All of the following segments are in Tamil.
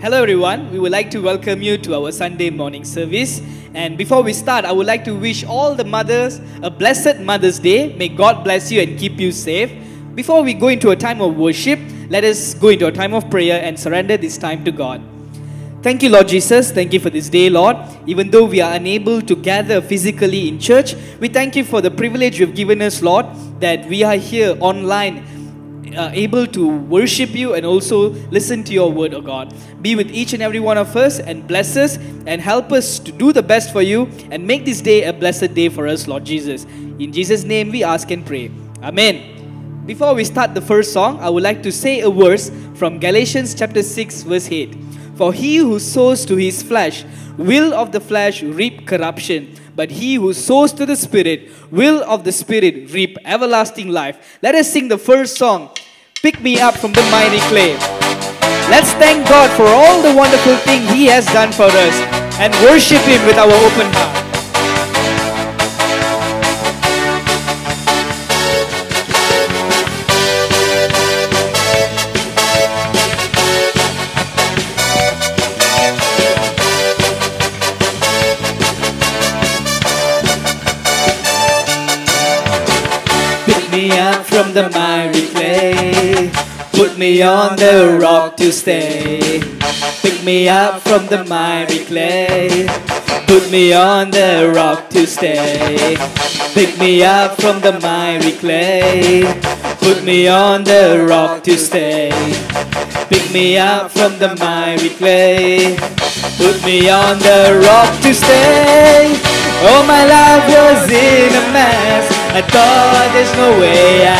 Hello everyone, we would like to welcome you to our Sunday morning service. And before we start, I would like to wish all the mothers a blessed Mother's Day. May God bless you and keep you safe. Before we go into a time of worship, let us go into a time of prayer and surrender this time to God. Thank you, Lord Jesus. Thank you for this day, Lord. Even though we are unable to gather physically in church, we thank you for the privilege you've given us, Lord, that we are here online, able to worship you and also listen to your word, oh God. Be with each and every one of us and bless us and help us to do the best for you and make this day a blessed day for us, Lord Jesus. In Jesus' name we ask and pray. Amen. Before we start the first song, I would like to say a verse from Galatians chapter 6 verse 8. For he who sows to his flesh will of the flesh reap corruption, but he who sows to the Spirit will of the Spirit reap everlasting life. Let us sing the first song, Pick Me Up from the Mighty Clay. Let's thank God for all the wonderful things He has done for us and worship Him with our open heart. Pick me up from the mighty clay, put me on the rock to stay. Pick me up from the mighty clay, put me on the rock to stay. Pick me up from the mighty clay, put me on the rock to stay. Pick me up from the mighty clay, put me on the rock to stay. Oh, my life was in a mess, I thought there's no way out.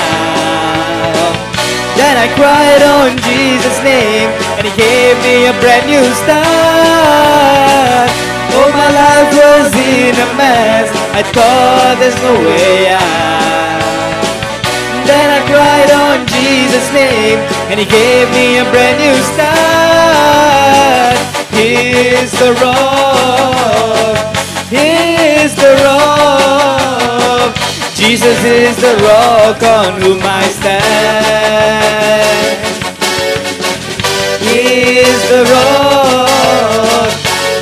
Then I cried on Jesus' name, and He gave me a brand new start. Oh, my life was in a mess, I thought there's no way out. Then I cried on Jesus' name, and He gave me a brand new start. Here's the rock, here's the rock. Jesus is the rock on whom I stand. He is the rock,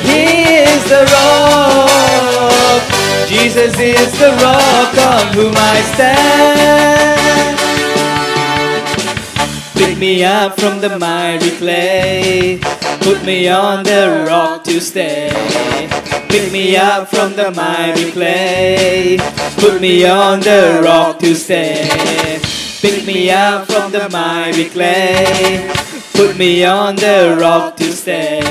He is the rock. Jesus is the rock on whom I stand. Pick me up from the mighty clay, put me on the rock to stay. Pick me up from the mighty clay, put me on the rock to stay. Pick me up from the mighty clay, put me on the rock to stay.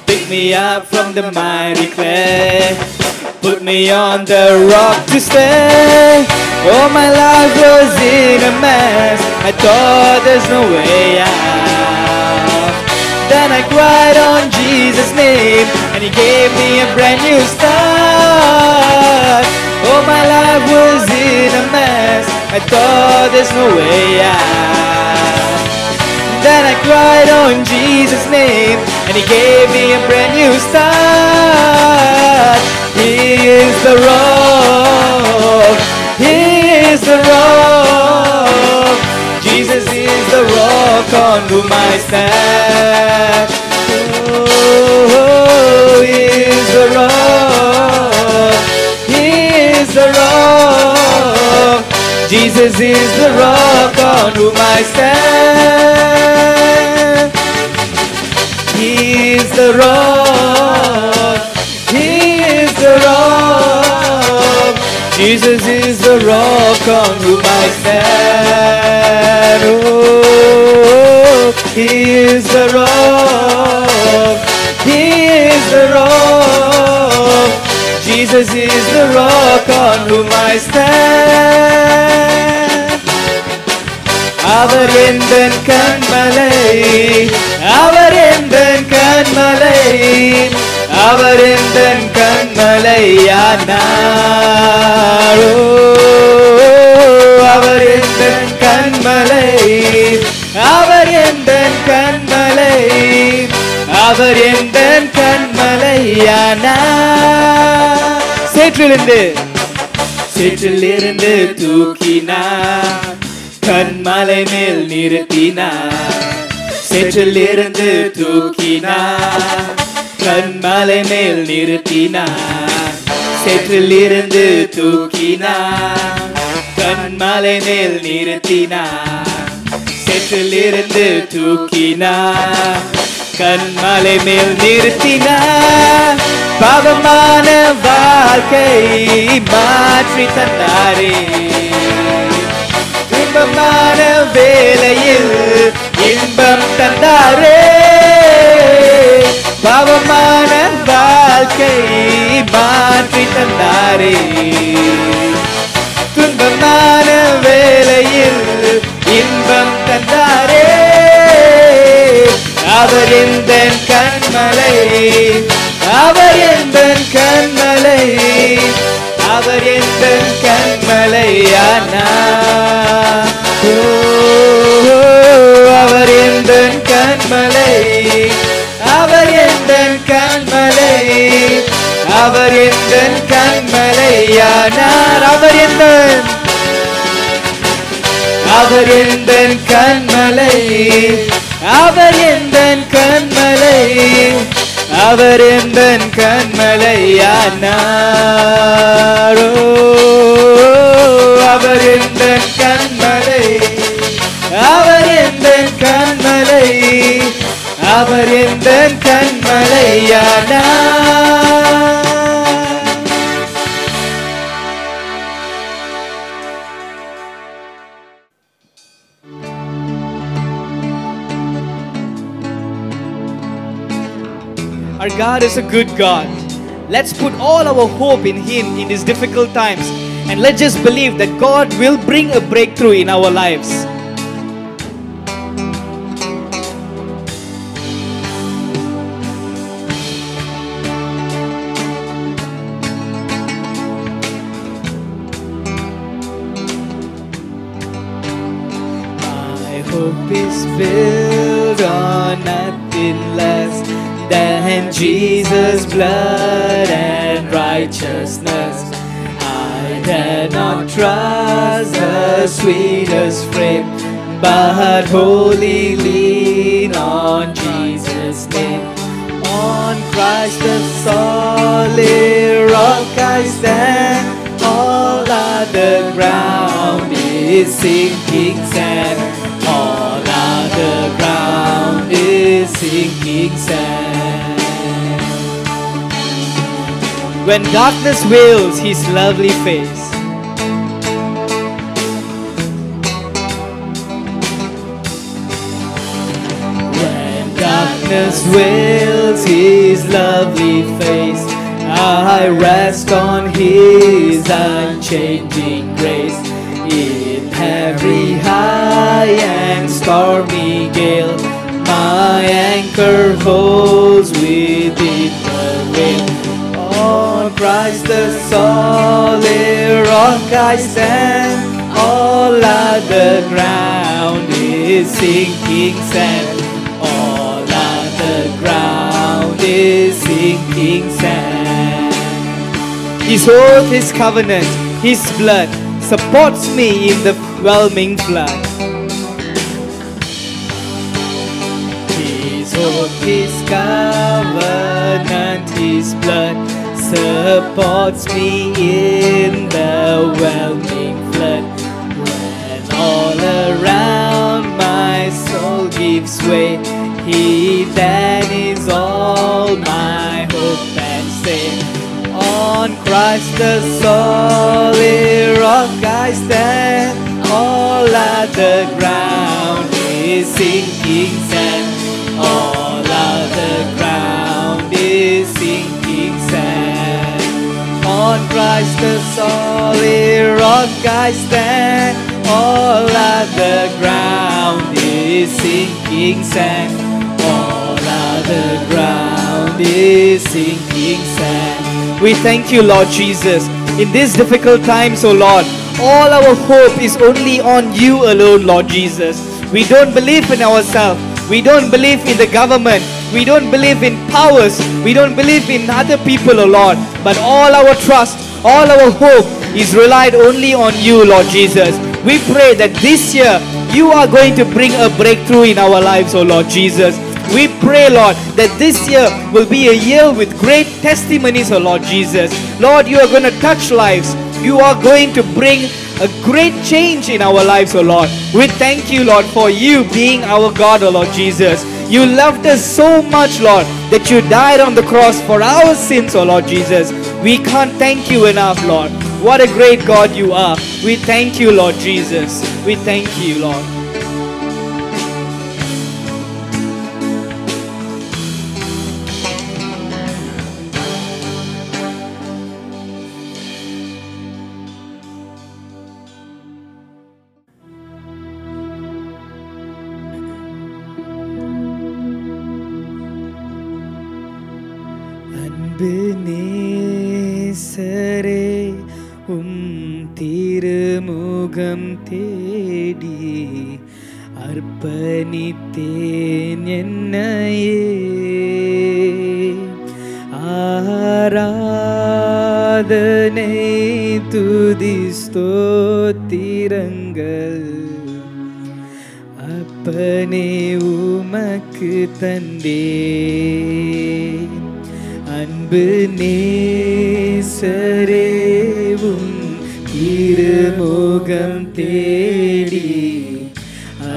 Pick me up from the mighty clay, put me on the rock to stay. Oh, my life was in a mess, I thought there's no way out. Then I cried on Jesus' name, and He gave me a brand new start. Oh, my life was in a mess, I thought there's no way out. Then I cried on Jesus' name, and He gave me a brand new start. He is the rock, He is the rock. Jesus is the rock on whom I stand. Oh, He is the rock, He is the rock. Jesus is the rock on whom I stand. He is the rock, He is the rock. Jesus is the rock on whom I stand. Oh, He is the rock, He is the rock. Jesus is the rock on whom I stand. அவர் எந்தன் கண்மலை, அவர் எந்தன் கண்மலை, அவர் எந்தன் கண்மலையானார். அவர் எந்தன் கண்மலை, அவர் எந்தன் கண்மலை, அவர் எந்தன் கண்மலையானார். சேற்றிலிருந்து தூக்கினார், கண்மலை மேல் நிறுத்தினார். சேற்றிலிருந்து தூக்கினார், கண்மலை மேல் நிறுத்தினார். சேற்றிலிருந்து தூக்கினார், கண்மலை மேல் நிறுத்தினார். சேற்றிலிருந்து தூக்கினார், கண்மலை மேல் நிறுத்தினார். பாவமான வாழ்க்கை மாற்றி தந்தாரே, துன்பமான வேளையில் இன்பம் தந்தாரே. பாவமான வாழ்க்கை மாற்றி தந்தாரே, துன்பமான வேளையில் இன்பம் தந்தாரே. அவர் எந்தன் கண்மலை, அவர் எந்தன் கண்மலை, அவர் எந்தன் கண்மலையானார். அவர் எந்தன் கண்மலை, அவர் எந்தன் கண்மலை, அவர் எந்தன் கண்மலையானார். அவர் எந்தன், அவர் எந்தன் கண்மலை, அவர் எந்தன் கண்மலை, அவர் எந்தன் கண்மலையானார். அவர் எந்தன் கண்மலை, அவர் எந்தன் கண்மலை, அவர் எந்தன் கண்மலையானார். Our God is a good God. Let's put all our hope in Him in these difficult times, and let's just believe that God will bring a breakthrough in our lives. My hope is built on nothing less than Jesus' blood and righteousness. I dare not trust the sweetest frame, but wholly lean on Jesus' name. On Christ the solid rock I stand, all other ground is sinking sand. All other ground is sinking sand. When darkness veils His lovely face, when darkness veils His lovely face, I rest on His unchanging grace. In every high and stormy gale, my anchor holds within the wind. On Christ the solid rock I stand, all other ground is sinking sand. All other ground is sinking sand. His oath, His covenant, His blood supports me in the whelming flood. His oath, His covenant, His blood supports me in the whelming flood. When all around my soul gives way, He then is all my hope and stay. On Christ the solid rock I stand, all other ground is sinking sand. All other ground is sinking sand. On Christ the solid rock I stand, all other ground is sinking sand. All other ground is sinking sand. We thank you, Lord Jesus. In these difficult times, oh Lord, all our hope is only on you alone, Lord Jesus. We don't believe in ourselves. We don't believe in the government. We don't believe in powers. We don't believe in other people, oh Lord. But all our trust, all our hope is relied only on you, Lord Jesus. We pray that this year you are going to bring a breakthrough in our lives, oh Lord Jesus. We pray, Lord, that this year will be a year with great testimonies, oh Lord Jesus. Lord, you are going to touch lives. You are going to bring a great change in our lives, oh Lord. We thank you, Lord, for you being our God, oh Lord Jesus. You loved us so much, Lord, that you died on the cross for our sins, oh Lord Jesus. We can't thank you enough, Lord. What a great God you are. We thank you, Lord Jesus. We thank you, Lord. நேசரே திருமுகம் தேடி அர்ப்பணித்தேன் என்னையே ஆராதனை துதி ஸ்தோத்திரங்கள் அப்பனே உமக்கு தந்தேன் அன்பு நேசரேவும் திருமுகம் தேடி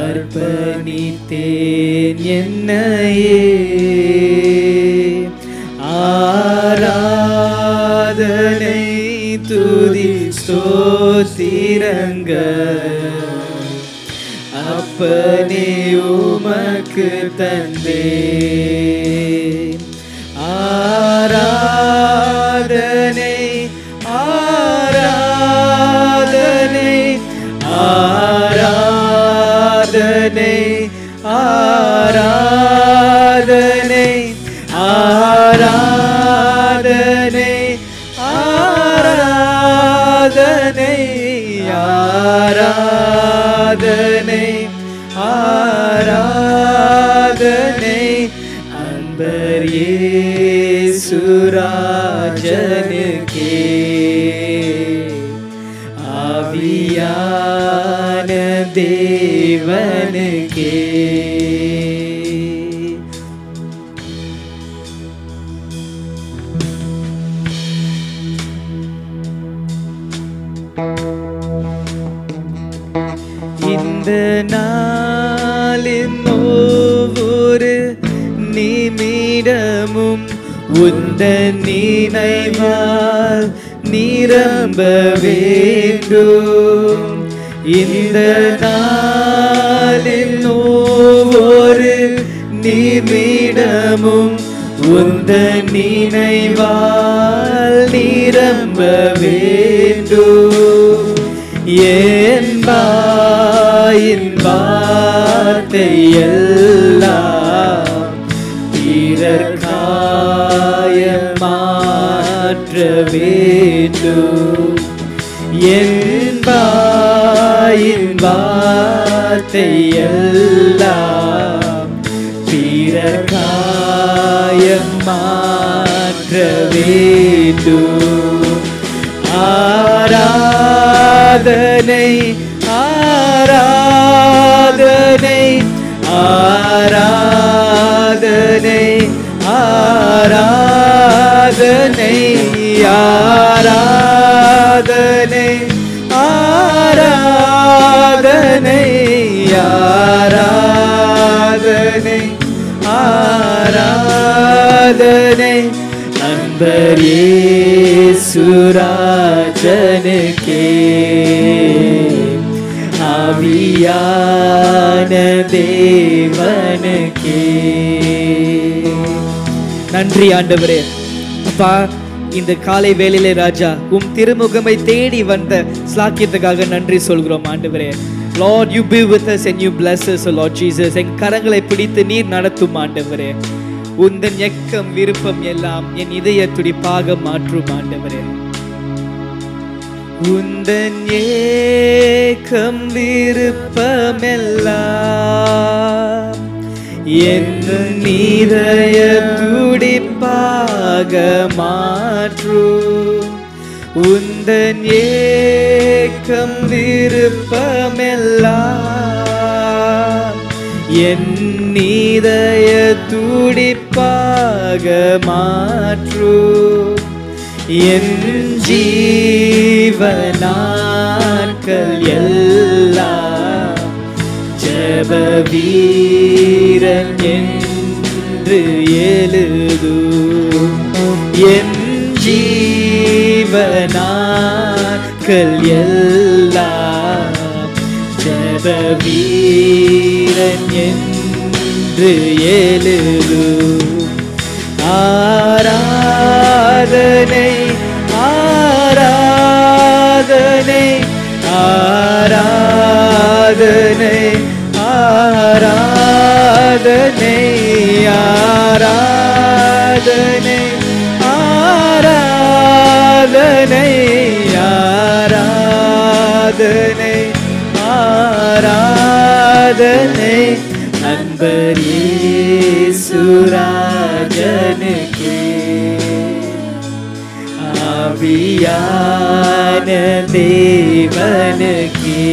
அர்ப்பணித்தேன் என்னையே ஆராதனை துதி ஸ்தோத்திரங்கள் அப்பனே உமக்கு தந்தேன் ஆராதனை ஆராதனை ஆராதனை ஆராதனை ஆராதனை ஆராதனை ஆராதனை ஆராதனை அன்பர் இயேசுராஜனுக்கே ஆவியான தேவனுக்கே இந்த நாளின் ஒவ்வொரு நிமிடமும் உந்தன் நினைவால் நிரம்ப வேண்டும். இந்த நாளின் ஒவ்வொரு நிமிடமும் உந்தன் நினைவால் நிரம்ப வேண்டும். என் வாயின் வார்த்தை எல்லாம் பிறர்க்காய மாற்ற வேண்டும். என் வாயின் வார்த்தை எல்லாம் பிறர்க்காய மாற்ற வேண்டும். ஆராதனை ஆராதனை ஆராதனை ஆராதனை ஆராதனை ஆராதனை ஆராதனை ஆராதனை அன்பர் இயேசுராஜனுக்கே ஆவியான தேவனுக்கே. நன்றி ஆண்டவரே. அப்பா, இந்த காலை வேளையிலே ராஜா உம் திருமுகமை தேடி வந்த ஸ்லாக்கியத்துக்காக நன்றி சொல்கிறோம் ஆண்டவரே. Lord, you be with us and you bless us, O Lord Jesus. என் கரங்களை பிடித்து நீர் நடத்தும் ஆண்டவரே. உந்தன் எக்கம் விருப்பம் எல்லாம் என் இதய துடிப்பாக மாற்றும் ஆண்டவரே. உந்தன் ஏக்கம் விருப்பம் எல்லாம் என் இதய துடிப்பாக மாற்றும். உந்தன் ஏக்கம் விருப்பமெல்லாம் என் இதய துடிப்பாக மாற்று. என் ஜீவநாட்கள் எல்லாம் ஜெப வீரன் என்று எழுது. என் ஜீவநாட்கள் எல்லாம் ஜெப வீரன் என்று எழுது. ஆராதனை ஆராதனை ஆராதனை ஆராதனை ஆராதனை ஆராதனை ஆராதனை ஆராதனை அன்பர் இயேசு ராஜனுக்கே. ஆவியான தேவனுக்கே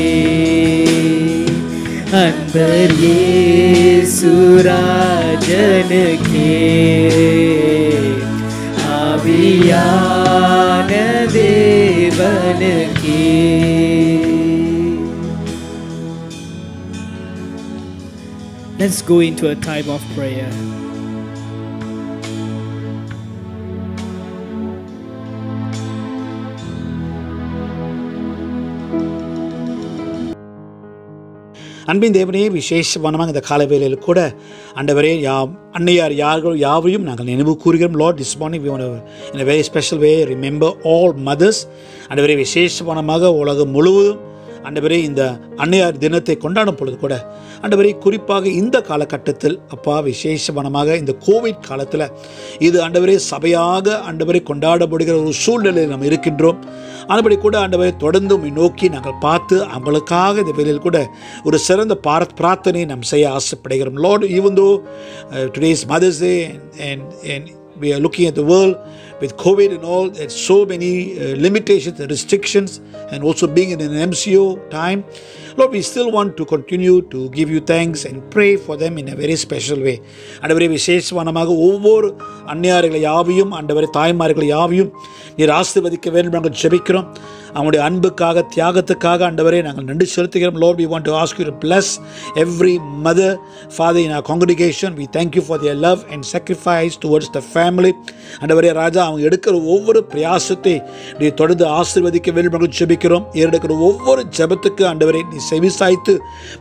அன்பர் இயேசு ராஜனுக்கே. ஆவியான தேவனுக்கே. Let's go into a time of prayer. அன்பின் தேவனே, விசேஷமானமாக இந்த கால வேளையில் கூட ஆண்டவரே அன்னையார் யாவையும் நாங்கள் நினைவு கூறுகிறோம். Lord, this morning we want to in a very special way remember all mothers. ஆண்டவரே, விசேஷமானமாக உலகம் முழுவதும் ஆண்டவரே இந்த அன்னையார் தினத்தை கொண்டாடும் பொழுது கூட ஆண்டவரே குறிப்பாக இந்த காலகட்டத்தில் அப்பா விசேஷமானமாக இந்த கோவிட் காலத்தில் இது ஆண்டவரே சபையாக ஆண்டவரை கொண்டாடப்படுகிற ஒரு சூழ்நிலையில் நாம் இருக்கின்றோம். ஆனபடி கூட ஆண்டவரை தொடர்ந்து நோக்கி நாங்கள் பார்த்து அவங்களுக்காக இந்த வேளையில் கூட ஒரு சிறந்த பிரார்த்தனை நாம் செய்ய ஆசைப்படுகிறோம். Lord, even though today is Mother's Day and we are looking at the world with COVID and all, there's so many limitations and restrictions, and also being in an MCO time, Lord, we still want to continue to give you thanks and pray for them in a very special way. ஆண்டவரே, விசேஷமானமாக ஒவ்வொரு அன்னையார்களை யாவையும் ஆண்டவரே தாய்மார்களை யாவையும் நீர் ஆசீர்வதிக்க வேண்டும் நாங்கள் ஜெபிக்கிறோம். அவனுடைய அன்புக்காக தியாகத்துக்காக ஆண்டவரே நாங்கள் நன்றி செலுத்துகிறோம். Lord, we want to ask you to bless every mother, father in our congregation. We thank you for their love and sacrifice towards the family. ஆண்டவரே ராஜா, அவங்க எடுக்கிற ஒவ்வொரு பிரயாசத்தை நீ தொடர்ந்து ஆசீர்வதிக்க வேண்டும் என்று ஜெபிக்கிறோம். எடுக்கிற ஒவ்வொரு ஜெபத்துக்கு ஆண்டவரே நீ செவிசாய்த்து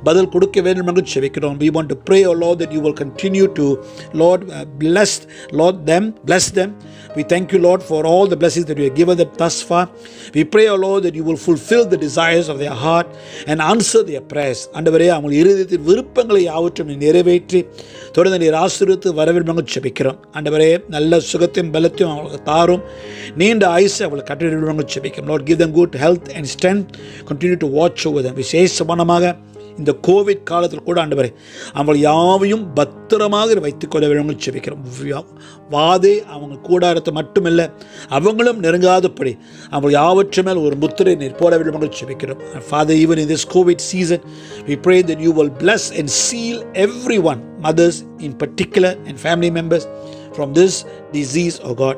பதில் கொடுக்க வேண்டும் என்று ஜெபிக்கிறோம். We want to pray, O Lord, that you will continue to, Lord, bless them. We thank you, Lord, for all the blessings that you have given them thus far. We pray, O Lord, that you will fulfill the desires of their heart and answer their prayers. ஆண்டவரே, அவங்க இருதயத்தின் விருப்பங்களை யாவற்றும் நீ நிறைவேற்றி தொடர்ந்து நீர் ஆசீர்வதித்து வர வேண்டும் என்று ஜெபிக்கிறோம். ஆண்டவரே, நல்ல சுகத்தையும் பலத்தையும் அவங்களுக்கு தாரும், நீண்ட ஆயுசை அவங்களுக்கு கட்டிட வேண்டும் என்று ஜெபிக்கிறோம். Lord, give them good health and strength. Continue to watch over them. விசேஷமானமாக இந்த கோவிட் காலத்தில் கூட ஆண்டவரே அவங்க யாவையும் பத்திரமாக வைத்துக்கொள்ள வேண்டும் ஜெபிக்கிறோம். வாதே அவங்க கூடாரத்தை மட்டுமில்லை, அவங்களும் நெருங்காதபடி அவங்க யாவற்று மேல் ஒரு முத்திரை நீர் போட வேண்டும் என்று ஜெபிக்கிறோம். Father, even in this COVID season, we pray that you will bless and seal everyone, mothers in particular and family members, from this disease, oh God.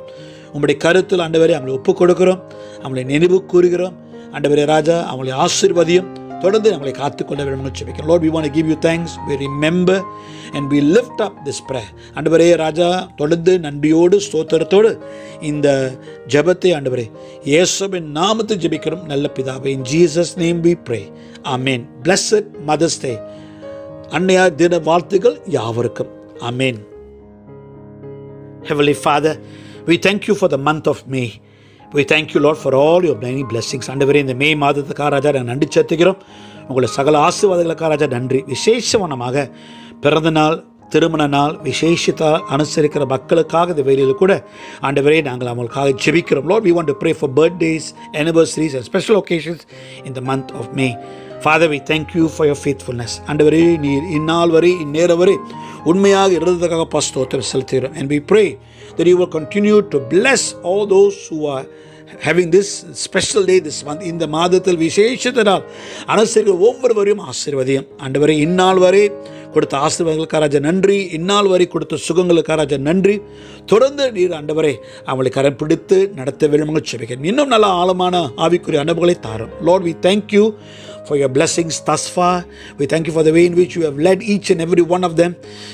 உங்களுடைய கருத்தில் ஆண்டவரே அவங்களை ஒப்புக் கொடுக்கிறோம், அவங்களை நினைவு கூறுகிறோம். ஆண்டவரே ராஜா, அவங்களை ஆசீர்வதியும், தொடர்ந்து நம்மளை காத்துக்கொள்ள வேண்டும் ஜெபிக்கிறோம். Lord, we want to give you thanks. We remember and we lift up this prayer. ஆண்டவரே ராஜா, தொடர்ந்து நன்றியோடு ஸ்தோத்திரத்தோடு இந்த ஜெபத்தை ஆண்டவரே இயேசுவின் நாமத்தில் ஜெபிக்கிறோம் நல்ல பிதாவே. In Jesus name we pray. Amen. Blessed Mother's Day. அன்னையார் தின வாழ்த்துக்கள் யாவருக்கும். Amen. Heavenly Father, we thank you for the month of May. We thank you, Lord, for all your many blessings. ஆண்டவரே, இந்த மே மாதத்துக்காக ராஜா நான் நன்றி செலுத்துகிறோம். உங்களை சகல ஆசீர்வாதங்களுக்காக ராஜா நன்றி. விசேஷமானமாக பிறந்த நாள், திருமண நாள் விசேஷத்தால் அனுசரிக்கிற மக்களுக்காக இந்த வேளையில் கூட ஆண்டவரே நாங்கள் அவங்களுக்காக ஜெபிக்கிறோம். Lord, we want to pray for birthdays, anniversaries and special occasions in the month of May. Father, we thank you for your faithfulness. ஆண்டவரே, நீர் இந்நாள் வரை இந்நேரம் வரை உண்மையாக இருந்ததுக்காக ஸ்தோத்திரம் செலுத்துகிறோம். And we pray that you will continue to bless all those who are having this special day this month, இந்த மாதத்தில் விசேஷத்தினால் அனுசரிக்கிற ஒவ்வொருவரையும் ஆசீர்வதியும். ஆண்டவரே, இந்நாள் வரை கொடுத்த ஆசீர்வாதங்களுக்காக ராஜா நன்றி. இந்நாள் வரை கொடுத்த சுகங்களுக்காக ராஜா நன்றி. தொடர்ந்து நீர் ஆண்டவரே அவளை கரம் பிடித்து நடத்த வேண்டும் ஜெபிக்கிறேன். இன்னும் நல்ல ஆழமான ஆவிக்குரிய அனுபவங்களை தாரும். Lord, we thank you for your blessings thus far. We thank you for the way in which you have led each and every one of them.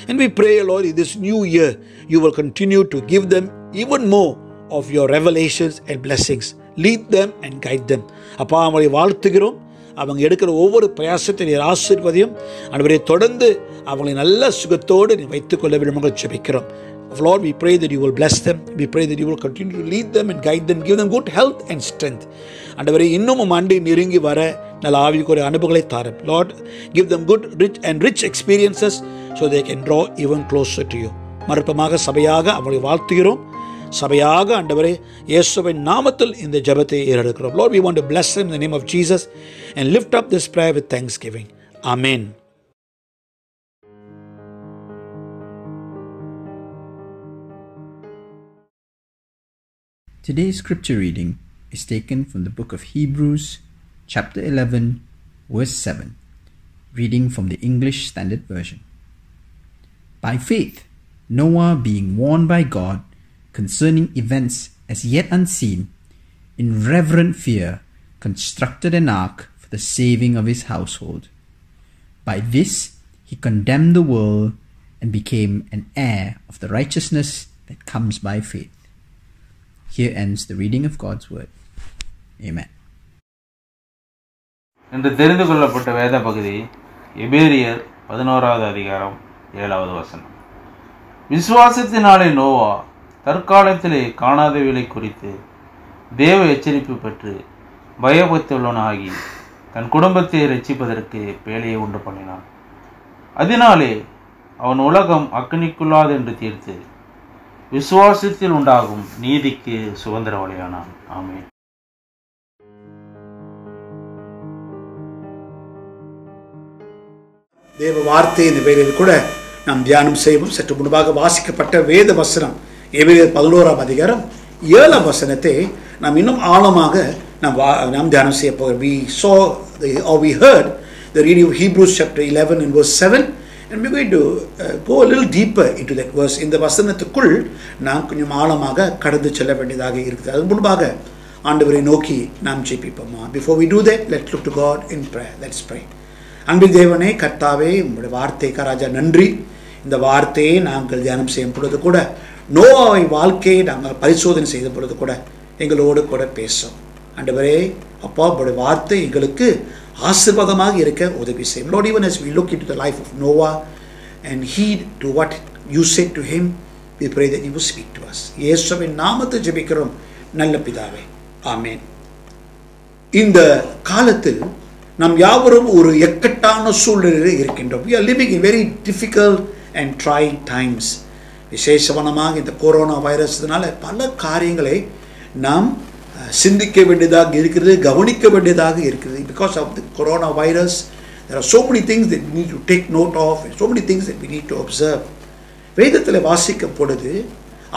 And we pray, Lord, in this new year, you will continue to give them even more of your revelations and blessings. Lead them and guide them. அப்பா, அவங்களை வாழ்த்துகிறோம். அவங்க எடுக்கிற ஒவ்வொரு பிரயாசத்தை நீர் ஆசீர்வதியும். ஆண்டவரே, தொடர்ந்து அவங்களை நல்ல சுகத்தோடு நீ வைத்துக்கொள்ள வேண்டும் ஜெபிக்கிறோம். Lord, we pray that you will bless them. We pray that you will continue to lead them and guide them. Give them good health and strength. ஆண்டவரே, இன்னும் ஆண்டு நெருங்கி வர நல்ல ஆவிக்குரிய அனுபவங்களை தாரும். Lord, give them good rich experiences so they can draw even closer to you. மறுபமாக சபையாக அவங்களை வாழ்த்துகிறோம். சபையாக ஆண்டவரே இயேசுவின் நாமத்தில் இந்த ஜெபத்தை ஏறெடுக்கிறோம். Lord, we want to bless them in the name of Jesus and lift up this prayer with thanksgiving. Amen. Today's scripture reading is taken from the book of Hebrews, chapter 11, verse 7, reading from the English Standard Version. By faith, Noah, being warned by God concerning events as yet unseen, in reverent fear constructed an ark for the saving of his household. By this he condemned the world and became an heir of the righteousness that comes by faith. Here ends the reading of God's word. Amen. என்று தெரிந்து கொள்ளப்பட்ட வேத பகுதி எபிரேயர் 11வது அதிகாரம் 7வது வசனம். விசுவாசத்தினாலே நோவா தற்காலத்திலே காணாதவைகளை குறித்து தேவ எச்சரிப்பு பெற்று பயபக்தியுள்ளவனாகி தன் குடும்பத்தை ரட்சிப்பதற்கு பேழையை உண்டு பண்ணினான். அதனாலே அவன் உலகம் அக்கினிக்குள்ளாது என்று தீர்த்து விசுவாசத்தில் உண்டாகும் நீதிக்கு சுதந்திரவாளியானான். ஆமென். தேவ வார்த்தை இந்த வேளையில் கூட நாம் தியானம் செய்வோம். சற்று முன்பாக வாசிக்கப்பட்ட வேத வசனம் எபிரேயர் 11ஆம் அதிகாரம் 7ஆம் வசனத்தை நாம் இன்னும் ஆழமாக நாம் தியானம் செய்ய போகிறோம். We heard the reading of Hebrews chapter 11 and verse 7, and we're going to go a little deeper into that verse. இந்த வசனத்துக்குள் நாம் கொஞ்சம் ஆழமாக கடந்து செல்ல வேண்டியதாக இருக்குது. அது முன்பாக ஆண்டவரை நோக்கி நாம் ஜெபிப்போமா. Before we do that, let's look to God in prayer. Let's pray. அன்பின் தேவனே, கர்த்தாவே, உங்களுடைய வார்த்தைக்கு ராஜா நன்றி. இந்த வார்த்தையை நாங்கள் தியானம் செய்யும் பொழுது கூட, நோவாவை வாழ்க்கையை நாங்கள் பரிசோதனை செய்த பொழுது கூட எங்களோடு கூட பேசும். ஆண்டவரே, அப்பா, உங்களுடைய வார்த்தை எங்களுக்கு ஆசீர்வாதமாக இருக்க உதவி செய்யும். Lord, even as we look into the life of Noah and heed to what you said to him, we pray that you will speak to us. இயேசுவின் நாமத்தை ஜெபிக்கிறோம் நல்ல பிதாவே. ஆமென். இந்த காலத்தில் நாம் யாவரும் ஒரு இக்கட்டான சூழ்நிலையில் இருக்கின்றோம். We are living in very difficult and trying times. விசேஷமாக இந்த கொரோனா வைரஸ்னால பல காரியங்களை நாம் சிந்திக்க வேண்டியதாக இருக்கிறது, கவனிக்க வேண்டியதாக இருக்கிறது. Because of the corona virus, there are so many things that we need to take note of, and so many things that we need to observe. வேதத்தில் வாசிக்கும் பொழுது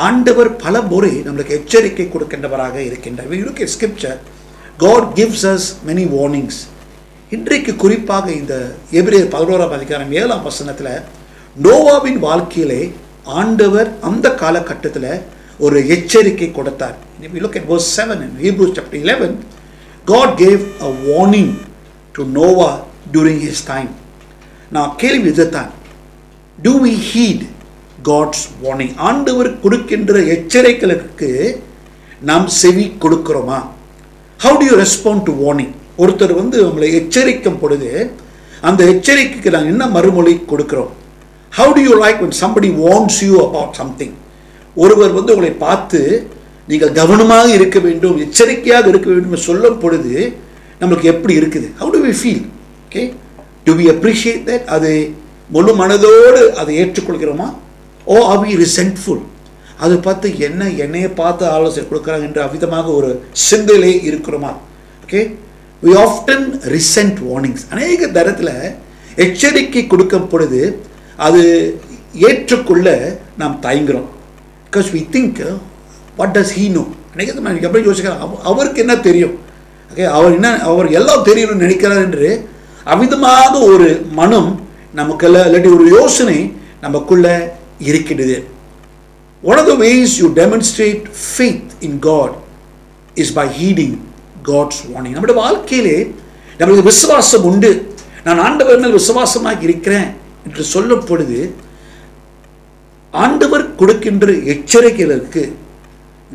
ஆண்டவர் பல முறை நம்மளுக்கு எச்சரிக்கை கொடுக்கின்றவராக இருக்கின்றார். We look at scripture, God gives us many warnings. இன்றைக்கு குறிப்பாக இந்த எபிரேயர் 11ஆம் அதிகாரம் 7ஆம் வசனத்தில் நோவாவின் வாழ்க்கையிலே ஆண்டவர் அந்த காலகட்டத்தில் ஒரு எச்சரிக்கை கொடுத்தார். If we look at verse 7 in Hebrews chapter 11, God gave a warning to Noah during his time. Now கேள்வி இதுதான், do we heed God's warning? ஆண்டவர் கொடுக்கின்ற எச்சரிக்கைகளுக்கு நாம் செவி கொடுக்கிறோமா? How do you respond to warning? ஒருத்தர் நம்மளை எச்சரிக்கும் பொழுது அந்த எச்சரிக்கைக்கு நாம் என்ன மறுமொழி கொடுக்கிறோம்? How do you like when somebody warns you about something? ஒருவர் உங்களை பார்த்து நீங்கள் கவனமாக இருக்க வேண்டும், எச்சரிக்கையாக இருக்க வேண்டும் சொல்லும் பொழுது நம்மளுக்கு எப்படி இருக்குது? How do we feel? Okay? Do we appreciate that? அது முழு மனதோடு அதை ஏற்றுக்கொள்கிறோமா? Or are we resentful? அதை பார்த்து என்னைய பார்த்து ஆலோசனை கொடுக்குறாங்க என்ற அவிதமாக ஒரு சிந்தையிலே இருக்கிறோமா? Okay? We often resent warnings. அநேக தரத்தில் எச்சரிக்கை கொடுக்கும் பொழுது அது ஏற்றுக்கொள்ள நாம் தயங்குறோம். Because we think, what does he know? அநேக எப்படி யோசிக்கிறார், அவருக்கு என்ன தெரியும், ஓகே, அவர் எல்லாம் தெரியணும்னு நினைக்கிறார் என்று அவிதமாக ஒரு மனம் நமக்குள்ள இல்லாட்டி ஒரு யோசனை நமக்குள்ள இருக்கிறது. One of the ways you demonstrate faith in God is by heeding God's warning. நம்முடைய வாழ்க்கையிலே நம்மளுக்கு விசுவாசம் உண்டு, நான் ஆண்டவர் மேல் விசுவாசமாக இருக்கிறேன் என்று சொல்லும் பொழுது ஆண்டவர் கொடுக்கின்ற எச்சரிக்கைகளுக்கு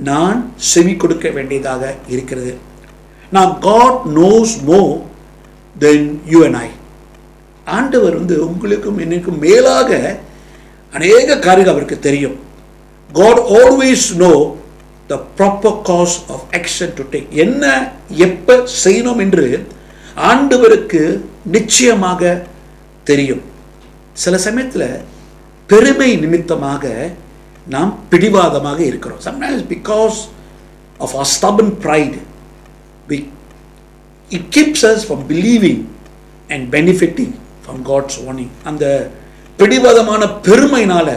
நான் செவி கொடுக்க வேண்டியதாக இருக்கிறது. Now God knows more than you and I. ஆண்டவர் உங்களுக்கும் எனக்கும் மேலாக அநேக காரியங்கள் அவருக்கு தெரியும். God always know the proper course of action to take. என்ன எப்ப செய்யணும் என்று ஆண்டவருக்கு நிச்சயமாக தெரியும். சில சமயத்தில் பெருமை நிமித்தமாக நாம் பிடிவாதமாக இருக்கிறோம். Sometimes because of our stubborn pride, it keeps us from believing and benefiting from God's warning. அந்த பிடிவாதமான பெருமையினால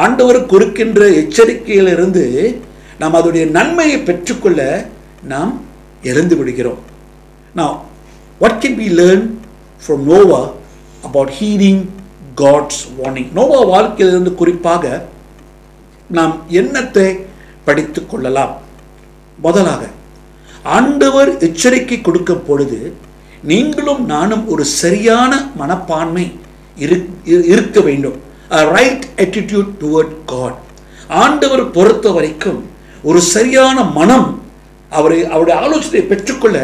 ஆண்டவர் கொடுக்கின்ற எச்சரிக்கையிலிருந்து நாம் அதோடைய நன்மையை பெற்றுக்கொள்ள நாம் இழந்து விடுகிறோம். Now, what can we learn from Noah about heeding God's warning? Noah வாழ்க்கையிலிருந்து குறிப்பாக நாம் என்னத்தை படித்துக் கொள்ளலாம்? முதலாக, ஆண்டவர் எச்சரிக்கை கொடுக்கும் பொழுது நீங்களும் நானும் ஒரு சரியான மனப்பான்மை இருக்க வேண்டும். A right attitude toward God. ஆண்டவர் பொறுத்த வரைக்கும் ஒரு சரியான மனம், அவருடைய ஆலோசனையை பெற்றுக்கொள்ள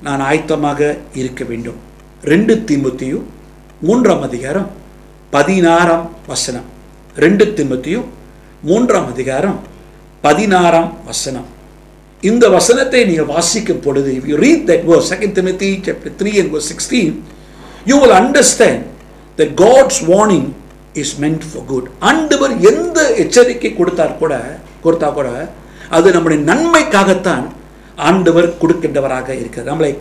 நான் ஆயத்தமாக இருக்க வேண்டும். 2 தீமோத்தேயு 3ஆம் அதிகாரம் 16ஆம் வசனம். 2 தீமோத்தேயு 3ஆம் அதிகாரம் 16ஆம் வசனம். இந்த வசனத்தை நீங்கள் வாசிக்கும் பொழுது, if you read that verse, 2 Timothy chapter 3 and verse 16, you will understand that God's warning is meant for good. ஆண்டவர் எந்த எச்சரிக்கை கொடுத்தா கூட அது நம்முடைய நன்மைக்காகத்தான் ஆண்டவர் கொடுக்கின்றவராக இருக்கிறார். நம்மளை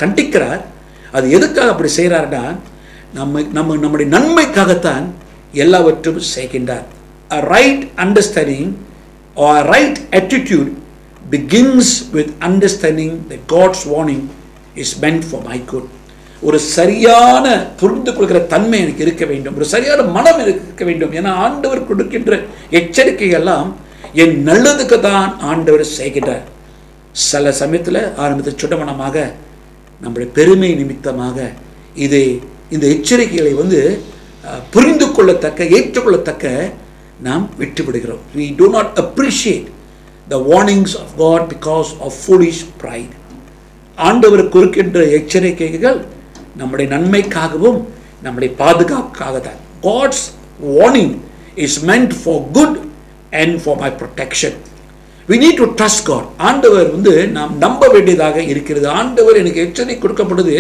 கண்டிக்கிறார். அது எதுக்காக அப்படி செய்கிறார்னா நம்முடைய நன்மைக்காகத்தான் எல்லாவற்றும் செய்கின்றார். A right understanding or a right attitude begins with understanding that God's warning is meant for my good. ஒரு சரியான புரிந்து கொள்கிற தன்மை எனக்கு இருக்க வேண்டும், ஒரு சரியான மனம் இருக்க வேண்டும். ஏன்னா ஆண்டவர் கொடுக்கின்ற எச்சரிக்கை எல்லாம் என் நல்லதுக்கு தான் ஆண்டவர் செய்கின்றார். சில சமயத்தில் ஆரம்பத்தில் சுடமனமாக நம்முடைய பெருமை நிமித்தமாக இந்த எச்சரிக்கைகளை புரிந்து கொள்ளத்தக்க ஏற்றுக்கொள்ளத்தக்க நாம் விட்டுவிடுகிறோம். We do not appreciate the warnings of God because of foolish pride. ஆண்டவர் கொடுக்கின்ற எச்சரிக்கைகள் நம்முடைய நன்மைக்காகவும் நம்முடைய பாதுகாப்புக்காக தான். God's warning is meant for good and for my protection. We need to trust God. ஆண்டவர் நாம் நம்ப வேண்டியதாக இருக்கிறது. ஆண்டவர் எனக்கு எச்சரிக்கை கொடுக்கப்படுது,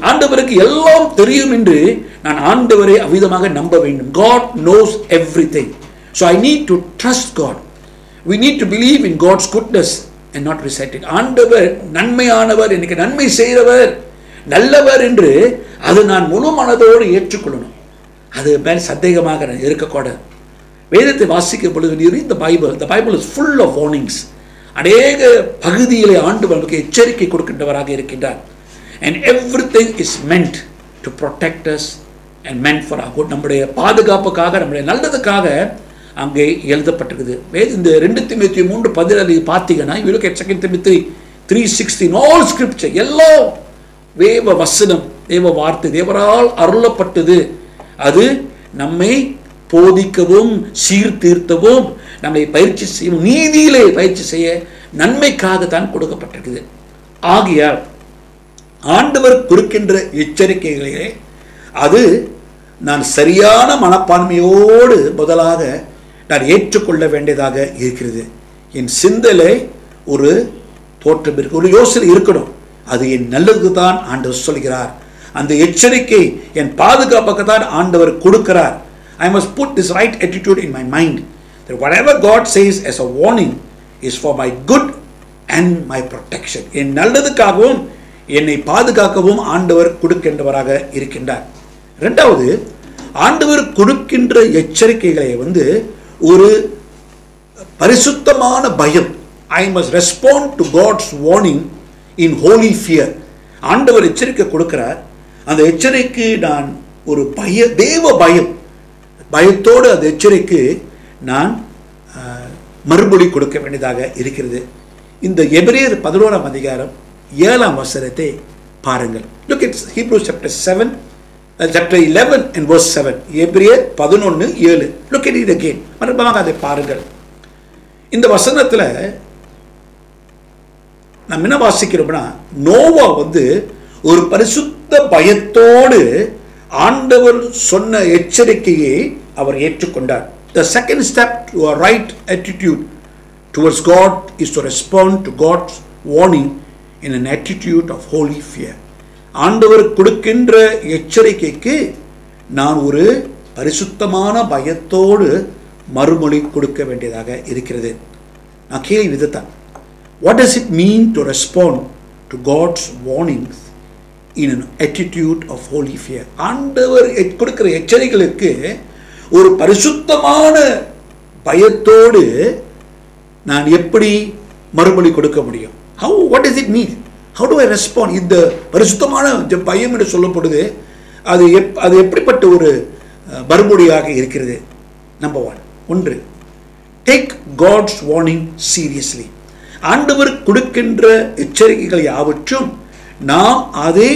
ஆண்டவருக்கு எல்லாம் தெரியும் என்று நான் ஆண்டவரை அவிதமாக நம்ப வேண்டும். God knows everything. So I need to trust God. We need to believe in God's goodness and not resent it. ஆண்டவர் நன்மையானவர், எனக்கு நன்மை செய்கிறவர், நல்லவர் என்று அது நான் முழு மனதோடு ஏற்றுக்கொள்ளணும். அது மேல் சந்தேகமாக இருக்கக்கூடாது. வேதத்தை வாசிக்கும் பொழுது when you read the Bible is full of warnings. அநேக பகுதியிலே ஆண்டவர் நமக்கு எச்சரிக்கை கொடுக்கின்றவராக இருக்கின்றார். And everything is meant to protect us and meant for our good. நம்முடைய பாதுகாப்புக்காக, நம்முடைய நல்லதுக்காக அங்கே எழுதப்பட்டிருக்குது. இந்த 2 தீமோத்தேயு 3:16 பார்த்தீங்கன்னா, you look at 2 Timothy 3:16, all scripture, எல்லாம் வேத வசனம், தேவ வார்த்தை, தேவரால் அருளப்பட்டது. அது நம்மை போதிக்கவும் சீர்திருத்தவும், நம்மை பயிற்சி செய்யவும், நீதியிலே பயிற்சி செய்ய நன்மைக்காக தான் கொடுக்கப்பட்டிருக்குது. ஆகையால் ஆண்டவர் கொடுக்கின்ற எச்சரிக்கைகளே அது நான் சரியான மனப்பான்மையோடு முதலாக நான் ஏற்றுக்கொள்ள வேண்டியதாக இருக்கிறது. என் சிந்தனை ஒரு தோற்றம் இருக்கு, ஒரு யோசனை இருக்கணும். அது என் நல்லதுக்கு தான் ஆண்டவர் சொல்கிறார். அந்த எச்சரிக்கை என் பாதுகாப்புக்கு தான் ஆண்டவர் கொடுக்கிறார். I must put this right attitude in my mind that whatever God says as a warning is for my good and my protection. என் நல்லதுக்காகவும் என்னை பாதுகாக்கவும் ஆண்டவர் கொடுக்கின்றவராக இருக்கின்றார். இரண்டாவது, ஆண்டவர் கொடுக்கின்ற எச்சரிக்கைகளை ஒரு பரிசுத்தமான பயம், I must respond to God's warning in holy fear. ஆண்டவர் எச்சரிக்கை கொடுக்கிறார். அந்த எச்சரிக்கை நான் ஒரு தேவ பயத்தோடு அந்த எச்சரிக்கை நான் மறுமொழி கொடுக்க வேண்டியதாக இருக்கிறது. இந்த எபிரேயர் 11ஆம் அதிகாரம் 7ஆம் வசனத்தை பாருங்கள். Look at Hebrews chapter 11 and verse 7. எபிரேயர் 11:7. Look at it again. மறுபடியும் அதை பாருங்கள். இந்த வசனத்தில் நம்ம என்ன வாசிக்கிறோம்னா, நோவா ஒரு பரிசுத்த பயத்தோடு ஆண்டவர் சொன்ன எச்சரிக்கையை அவர் ஏற்றுக்கொண்டார். The second step to a right attitude towards God is to respond to God's warning in an attitude of holy fear. ஆண்டவர் கொடுக்கின்ற எச்சரிக்கைக்கு நான் ஒரு பரிசுத்தமான பயத்தோடு மறுமொழி கொடுக்க வேண்டியதாக இருக்கிறது. நான் கேள்வி விதத்தான், what does it mean to respond to God's warnings in an attitude of holy fear? ஆண்டவர் கொடுக்கிற எச்சரிக்கைகளுக்கு ஒரு பரிசுத்தமான பயத்தோடு நான் எப்படி மறுமொழி கொடுக்க முடியும்? What does it mean? How do I respond? இந்த பரிசுத்தமான பயம் என்று சொல்லப்படுது, அது எப்படிப்பட்ட ஒரு மறுமொழியாக இருக்கிறது? Number 1, take God's warning seriously. ஆண்டவர் கொடுக்கின்ற எச்சரிக்கைகள் யாவற்றும் நாம் அதை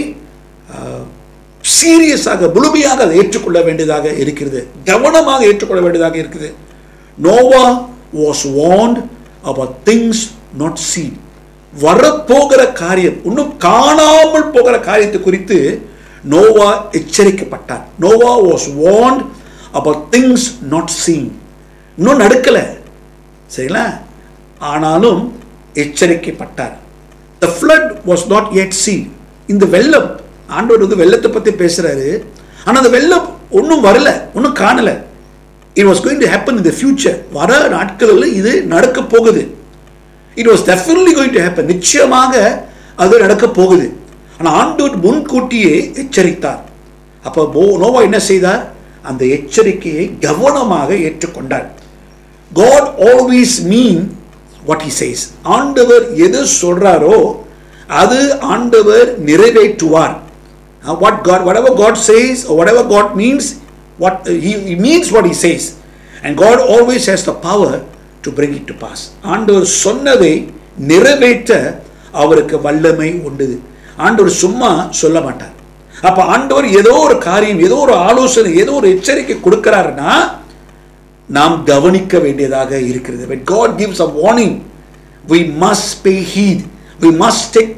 சீரியஸாக முழுமையாக அதை ஏற்றுக்கொள்ள வேண்டியதாக இருக்கிறது, கவனமாக ஏற்றுக்கொள்ள வேண்டியதாக இருக்குது. Noah was warned about things not seen. வரப்போகிற காரியம், இன்னும் காணாமல் போகிற காரியத்தை குறித்து Noah எச்சரிக்கப்பட்டார். Noah was warned about things not seen. இன்னும் நடக்கல, சரிங்களா, ஆனாலும் எச்சரிக்கப்பட்டார். The flood was not yet seen. இந்த வெள்ளம், ஆண்டவர் வெள்ளத்தை பற்றி பேசுறாரு, ஆனால் அந்த வெள்ளம் ஒன்றும் வரல, ஒன்றும் காணல. It was going to happen in the future. வர நாட்களில் இது நடக்க போகுது. It was definitely going to happen. நிச்சயமாக அது நடக்க போகுது. ஆனால் ஆண்டவர் முன்கூட்டியே எச்சரித்தார். அப்போ நோவா என்ன செய்தார்? அந்த எச்சரிக்கையை கவனமாக ஏற்றுக்கொண்டார். God always mean what he says. ஆண்டவர் எது சொல்றாரோ அது ஆண்டவர் நிறைவேற்றுவார். Whatever God says or whatever God means, he means what he says, and God always has the power to bring it to pass. ஆண்டவர் சொன்னதை நிறைவேற்ற அவருக்கு வல்லமை உண்டு. ஆண்டவர் சும்மா சொல்ல மாட்டார். அப்ப ஆண்டவர் ஏதோ ஒரு காரியம், ஏதோ ஒரு ஆலோசனை, ஏதோ ஒரு எச்சரிக்கை கொடுக்கிறாருன்னா நாம் கவனிக்க வேண்டியதாக இருக்கிறது. When God gives a warning, we must pay heed. We must take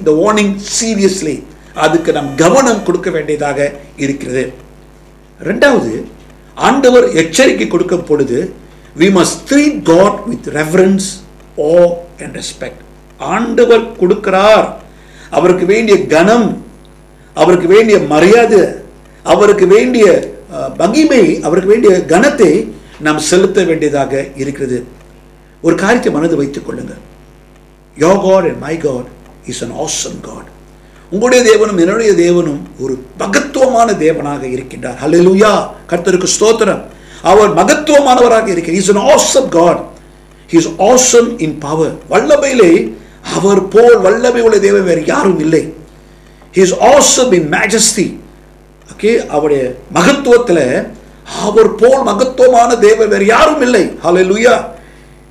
the warning seriously. அதுக்கு நாம் கவனம் கொடுக்க வேண்டியதாக இருக்கிறது. இரண்டாவது, ஆண்டவர் எச்சரிக்கை கொடுக்கும் பொழுது we must treat God with reverence, awe and respect. ஆண்டவர் கொடுக்கிறார், அவருக்கு வேண்டிய கனம், அவருக்கு வேண்டிய மரியாதை, அவருக்கு வேண்டிய மகிமை, அவருக்கு வேண்டிய கனத்தை நாம் செலுத்த வேண்டியதாக இருக்கிறது. ஒரு காரியத்தை மனதில் வைத்துக் கொள்ளுங்கள். Your God and my God is an awesome God. உங்களுடைய தேவனும் என்னுடைய தேவனும் ஒரு மகத்துவமான தேவனாக இருக்கின்றார். ஹல்லேலூயா, கர்த்தருக்கு ஸ்தோத்திரம். அவர் மகத்துவமானவராக இருக்கிறார். He is an awesome God. He is awesome in power. வல்லமையிலே அவர் போல் வல்லமை உள்ள தேவன் வேறு யாரும் இல்லை. He is awesome in majesty. Okay, அவருடைய மகத்துவத்தில் அவர் போல் மகத்துவமான தேவன் வேறு யாரும் இல்லை. ஹல்லேலூயா.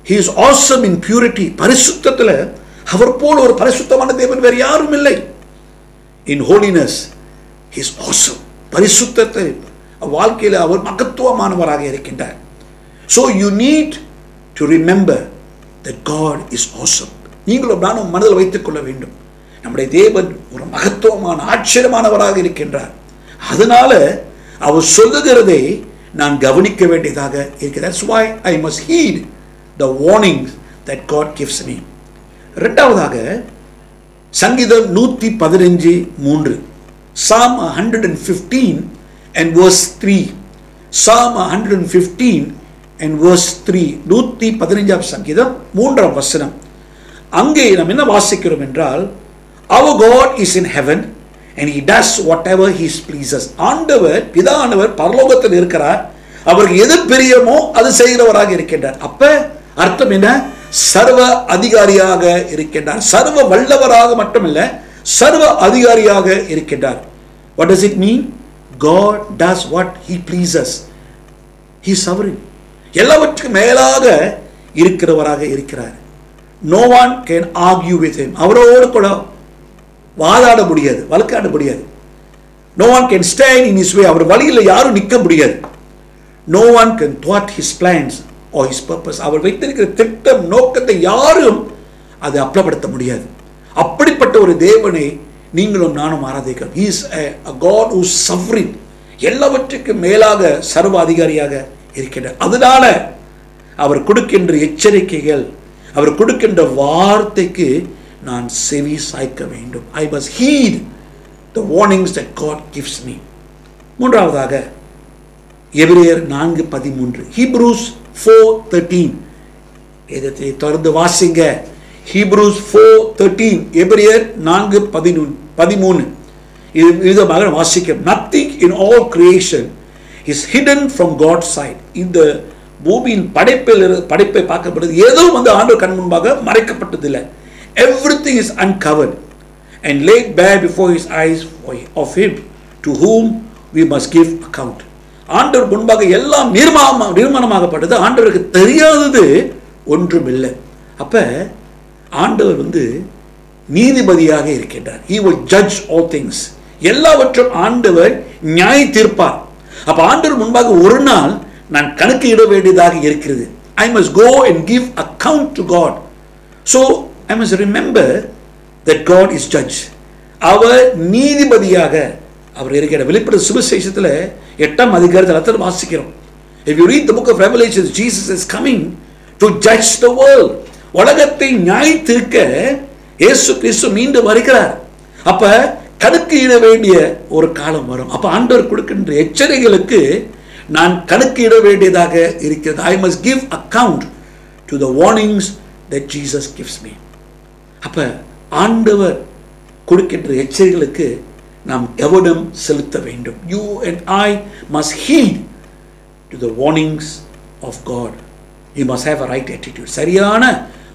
He is awesome in purity. பரிசுத்தத்தில் அவர் போல் ஒரு பரிசுத்தமான தேவன் வேறு யாரும் இல்லை. In holiness, he is awesome. பரிசுத்தத்தை வாழ்க்கையில் அவர் மகத்துவமானவராக இருக்கின்றார். So you need to remember that God is awesome. நீங்களும் நானும் மனதில் வைத்துக் கொள்ள வேண்டும், நம்முடைய தேவன் ஒரு மகத்துவமான ஆச்சரியமானவராக இருக்கின்றார். அதனால அவர் சொல்லுகிறதை நான் கவனிக்க வேண்டியதாக இருக்கிறது. That's why I must heed the warnings that God gives me. இரண்டாவதாக சங்கீதம் 115:3, Psalm 115 and verse 3. Psalm 115 and verse 3. 115 சங்கீதம் 3ஆம் வசனம். அங்கே நாம் என்ன வாசிக்கிறோம் என்றால், our God is in heaven and he does whatever he pleases. ஆண்டவர் பிதானவர் பரலோகத்தில் இருக்கிறார், அவருக்கு எது பிரியமோ அது செய்கிறவராக இருக்கின்றார். அப்ப அர்த்தம் என்ன? சர்வ அதிகாரியாக இருக்கின்றார். சர்வ வல்லவராக மட்டுமல்ல, சர்வ அதிகாரியாக இருக்கின்றார். What does it mean? God does what he pleases. He is sovereign. எல்லாவற்றுக்கும் மேலாக இருக்கிறவராக இருக்கிறார். No one can argue with him. அவரோடு கூட வாதாட முடியாது, வழக்காட முடியாது. No one can stand in his way. அவர் வழியில் யாரும் நிற்க முடியாது. No one can thwart his plans or his purpose. அவர் வைத்திருக்கிற திட்டம், நோக்கத்தை யாரும் அதை அப்ளப்படுத்த முடியாது. அப்படிப்பட்ட ஒரு தேவனை நீங்களும் நானும் ஆராதிக்கிறோம். He is a God who is sovereign. எல்லாவற்றுக்கும் மேலாக சர்வ அதிகாரியாக இருக்கிறார். அதனால அவர் கொடுக்கின்ற எச்சரிக்கைகள், அவர் கொடுக்கின்ற வார்த்தைக்கு நான் செவி சாய்க்க வேண்டும். I must heed the warnings that God gives me. மூன்றாவதாக எபிரேயர் 4:13, Hebrews 4:13. இதை தொடர்ந்து வாசிங்க. Hebrews 4:13, எபிரேயர் 4:13. இது விதமாக வாசிக்க. Nothing in all creation is hidden from God's sight. இந்த பூமியின் படைப்பை பார்க்கப்படுது, எதுவும் ஆண்டவர் கண் முன்பாக மறைக்கப்பட்டதில்லை. Everything is uncovered and laid bare before his eyes of him to whom we must give account. ஆண்டவர் முன்பாக எல்லாம் நிர்மாணமாகப்பட்டது. ஆண்டவருக்கு தெரியாதது ஒன்றும் இல்லை. அப்ப ஆண்டவர் நீதிபதியாக இருக்கின்றார். He will judge all things. எல்லாவற்றும் ஆண்டவர் நியாய தீர்ப்பார். அப்ப ஆண்டவர் முன்பாக ஒரு நாள் நான் கணக்கு இட வேண்டியதாக இருக்கிறது. I must go and give account to God. So I must remember that God is judge. அவர் நீதிபதியாக அவர் இருக்கிறார். வெளிப்படுத்தின சுவிசேஷத்தில் 8ஆம் அதிகாரத்தில் வாசிக்கிறோம். If you read the book of Revelation, Jesus is coming to judge the world. உலகத்தை நியாய தீர்க்க இயேசு கிறிஸ்து மீண்டும் வருகிறார். அப்ப கணக்கு இட வேண்டிய ஒரு காலம் வரும். அப்ப ஆண்டவர் கொடுக்கின்ற எச்சரிக்கைகளுக்கு நான் கணக்கு இட வேண்டியதாக இருக்கிறது. I must give account to the warnings that Jesus gives me. அப்ப ஆண்டவர் கொடுக்கின்ற எச்சரிக்கைகளுக்கு நாம் கவனம் செலுத்த வேண்டும். You and I must heed to the warnings of God. You must have a right attitude. சரியான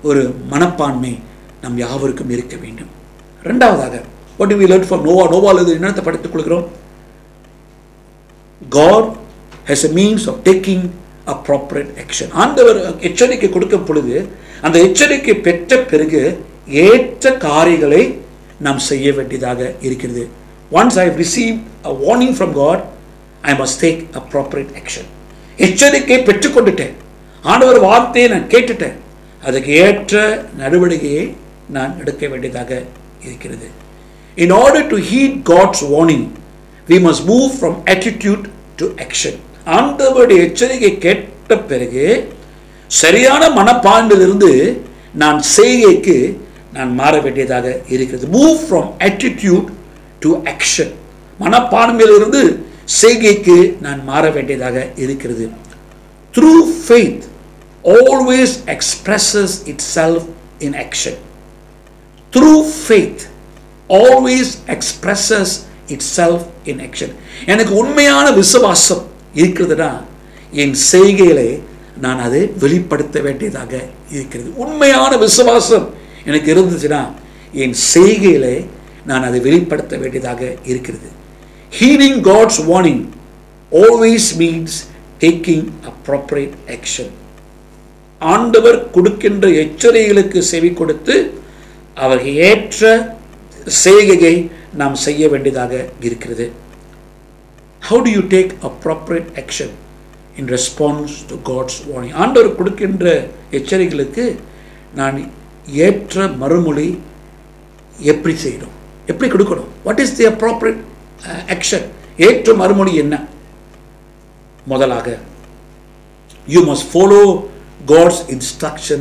ஒரு மனப்பான்மை நம் யாவருக்கும் இருக்க வேண்டும். இரண்டாவதாக, what do we learn from Noah? நோவாவிலிருந்து என்னத்தை படித்துக் கொள்கிறோம்? God has a means of taking appropriate action. ஆண்டவர் எச்சரிக்கை கொடுக்கும் பொழுது அந்த எச்சரிக்கை பெற்ற பிறகு ஏற்ற காரியங்களை நாம் செய்ய வேண்டியதாக இருக்கிறது. Once I have received a warning from God, I must take appropriate action. எச்சரிக்கை பெற்றுக்கொண்டுட்டேன், ஆண்டவர் வார்த்தையை நான் கேட்டுட்டேன், அதுக்கு ஏற்ற நடவடிக்கையை நான் எடுக்க வேண்டியதாக இருக்கிறது. In order to heed God's warning, we must move from attitude to action. ஆண்டவருடைய எச்சரிக்கை கேட்ட பிறகு சரியான மனப்பான்மையிலிருந்து நான் செய்கைக்கு நான் மாற வேண்டியதாக இருக்கிறது. Move from attitude to action. மனப்பான்மையிலிருந்து செய்கைக்கு நான் மாற வேண்டியதாக இருக்கிறது. True faith always expresses itself in action. True faith always expresses itself in action. எனக்கு உண்மையான விசுவாசம் இருக்கிறதுனா என் செய்கையிலே நான் அதை வெளிப்படுத்த வேண்டியதாக இருக்கிறது. உண்மையான விசுவாசம் எனக்கு இருந்துச்சுன்னா என் செய்கையிலே நான் அதை வெளிப்படுத்த வேண்டியதாக இருக்கிறது. Heeding God's warning always means taking appropriate action. ஆண்டவர் கொடுக்கின்ற எச்சரிக்கைகளுக்கு செவி கொடுத்து அவருக்கு ஏற்ற செய்கையை நாம் செய்ய வேண்டியதாக இருக்கிறது. How do you take appropriate action in response to God's warning? ஆண்டவர் கொடுக்கின்ற எச்சரிக்கைகளுக்கு நான் ஏற்ற மறுமொழி எப்படி செய்யணும், எப்படி கொடுக்கணும்? What is the appropriate action? ஏற்ற மறுமொழி என்ன? முதலாக, you must follow God's instruction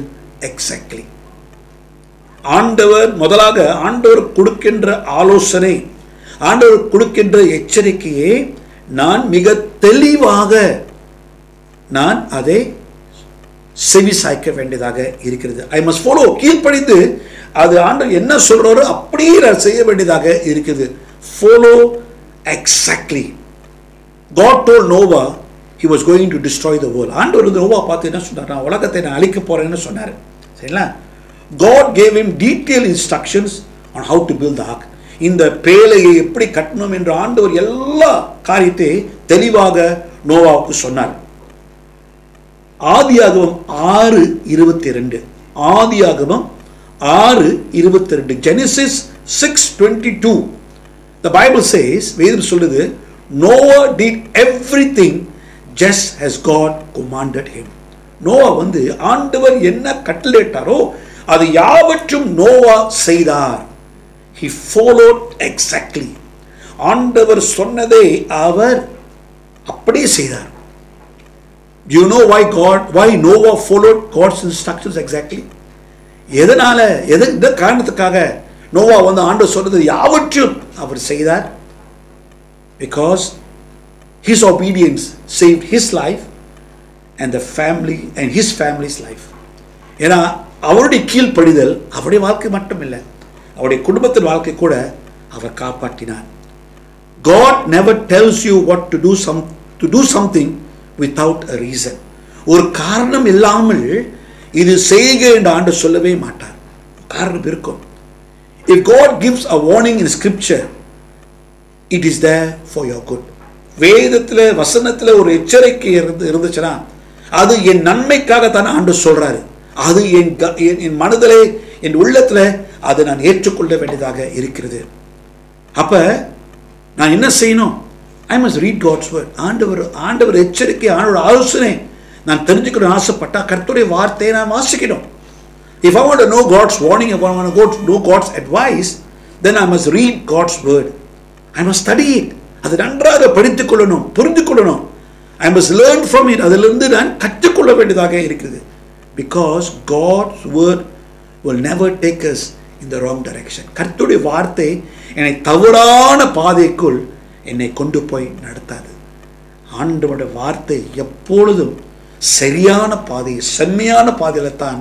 exactly. முதலாக ஆண்டவர் கொடுக்கின்ற ஆலோசனை, ஆண்டவர் கொடுக்கின்ற எச்சரிக்கையை நான் மிக தெளிவாக நான் அதை செவி சாய்க்க வேண்டியதாக இருக்கிறது. ஐ மஸ்ட் ஃபாலோ, கீழ்ப்படிந்து அது ஆண்டவர் என்ன சொல்றாரோ அப்படியே நான் செய்ய வேண்டியதாக இருக்குது. Follow exactly. God told Noah he was going to destroy the world. ஆண்டவர் நோவா பார்த்து என்ன சொன்னார்? நான் உலகத்தை நான் அழிக்க போறேன்னு சொன்னார். சரிங்களா? God gave him detailed instructions on how to build the ark. இந்த பேழையை எப்படி கட்டணும் என்று ஆண்டவர் எல்லா காரியத்தை தெளிவாக நோவாவுக்கு சொன்னார். ஆதியாகமம் 6:22. ஆதியாகமம் 6:22. Genesis 6:22. The Bible says, வேதம் சொல்லுது, Noah did everything just as God commanded him. Noah ஆண்டவர் என்ன கட்டளையிட்டாரோ அது யாவற்றும் நோவா செய்தார். He followed exactly. ஆண்டவர் சொன்னதை அவர் அப்படியே செய்தார். Do you know why Noah followed God's instructions exactly? எதனால எந்த காரணத்துக்காக நோவா ஆண்டவர் சொன்னது யாவற்றும் அவர் செய்தார்? Because his obedience saved his life and the family and his family's life. ஏன்னா அவருடைய கீழ்ப்படிதல் அவருடைய வாழ்க்கை மட்டும் இல்லை, அவருடைய குடும்பத்தின் வாழ்க்கை கூட அவர் காப்பாற்றினார். God never tells you what to do something without a reason. ஒரு காரணம் இல்லாமல் இது செய்க என்று ஆண்டவர் சொல்லவே மாட்டார். காரணம் இருக்கும். If God gives a warning in scripture, it is there for your good. வேதத்தில் வசனத்தில் ஒரு எச்சரிக்கை இருந்துச்சுன்னா அது என் நன்மைக்காக தான் ஆண்டவர் சொல்றாரு. அது என் மனதிலே என் உள்ளத்தில் அதை நான் ஏற்றுக்கொள்ள வேண்டியதாக இருக்கிறது. அப்ப நான் என்ன செய்யணும்? I must read God's word. ஆண்டவர் எச்சரிக்கை, ஆண்டவர் ஆலோசனை நான் தெரிஞ்சுக்கணும் ஆசைப்பட்டா கர்த்தருடைய வார்த்தையை நான் வாசிக்கணும். If I want to know God's warning, if I want to know God's advice, then I must read God's word. I must study it. அதை நன்றாக படித்துக் கொள்ளணும், புரிந்து கொள்ளணும். I must learn from it. அதிலிருந்து நான் கற்றுக்கொள்ள வேண்டியதாக இருக்கிறது. Because God's word will never take us in the wrong direction. கர்த்தருடைய வார்த்தை என்னை தவறான பாதைக்குள் என்னை கொண்டு போய் நடத்தாது. ஆண்டவருடைய வார்த்தை எப்பொழுதும் சரியான பாதை, செம்மையான பாதையில தான்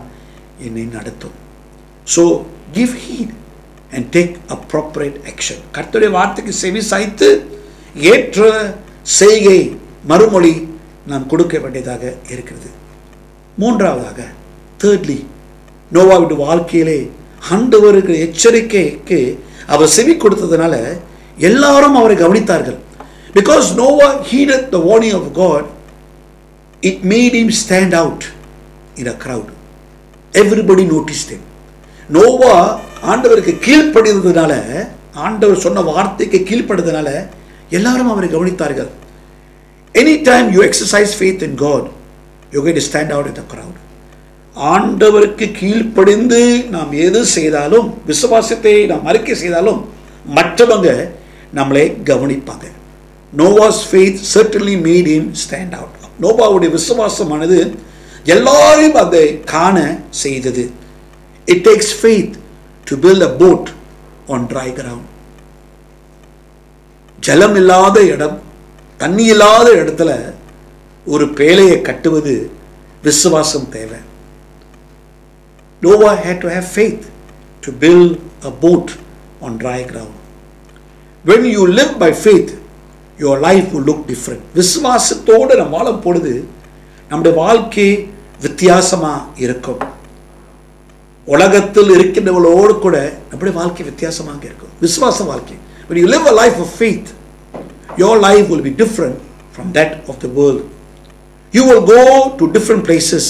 என்னை நடத்தும். So give heed and take appropriate action. கர்த்தருடைய வார்த்தைக்கு செவி சாய்த்து ஏற்ற செய்கை மறுமொழி நாம் கொடுக்க வேண்டியதாக இருக்கிறது. மூன்றாவதாக, thirdly, நோவாவுடைய வாழ்க்கையிலே ஆண்டவருக்கு எச்சரிக்கைக்கு அவர் செவி கொடுத்ததுனால எல்லாரும் அவரை கவனித்தார்கள். Because Noah heeded the warning of God, it made him stand out in a crowd. Everybody noticed him. Noah ஆண்டவருக்கு கீழ்ப்படிந்ததுனால, ஆண்டவர் சொன்ன வார்த்தைக்கு கீழ்ப்படிந்ததுனால எல்லாரும் அவரை கவனித்தார்கள். Anytime you exercise faith in God, you're going to stand out in the crowd. ஆண்டவருக்கு கீழ்ப்படிந்து நாம் எது செய்தாலும், விசுவாசத்தை நாம் அறிக்கை செய்தாலும் மற்றவங்க நம்மளை கவனிப்பாங்க. Noah's faith certainly made him stand out. நோவாவுடைய விசுவாசமானது எல்லாரையும் அதை காண செய்தது. It takes faith to build a boat on dry ground. ஜலம் இல்லாத இடம், தண்ணி இல்லாத இடத்துல ஒரு பேழையை கட்டுவது விசுவாசம் தேவை. Noah had to have faith to build a boat on dry ground. When you live by faith, your life will look different. விசுவாசத்தோடு நம்ம வாழும் பொழுது நம்முடைய வாழ்க்கை வித்தியாசமா இருக்கும். உலகத்தில் இருக்கின்றவர்களோடு கூட நம்முடைய வாழ்க்கை வித்தியாசமாக இருக்கும். விசுவாச வாழ்க்கை. When you live a life of faith, your life will be different from that of the world. You will go to different places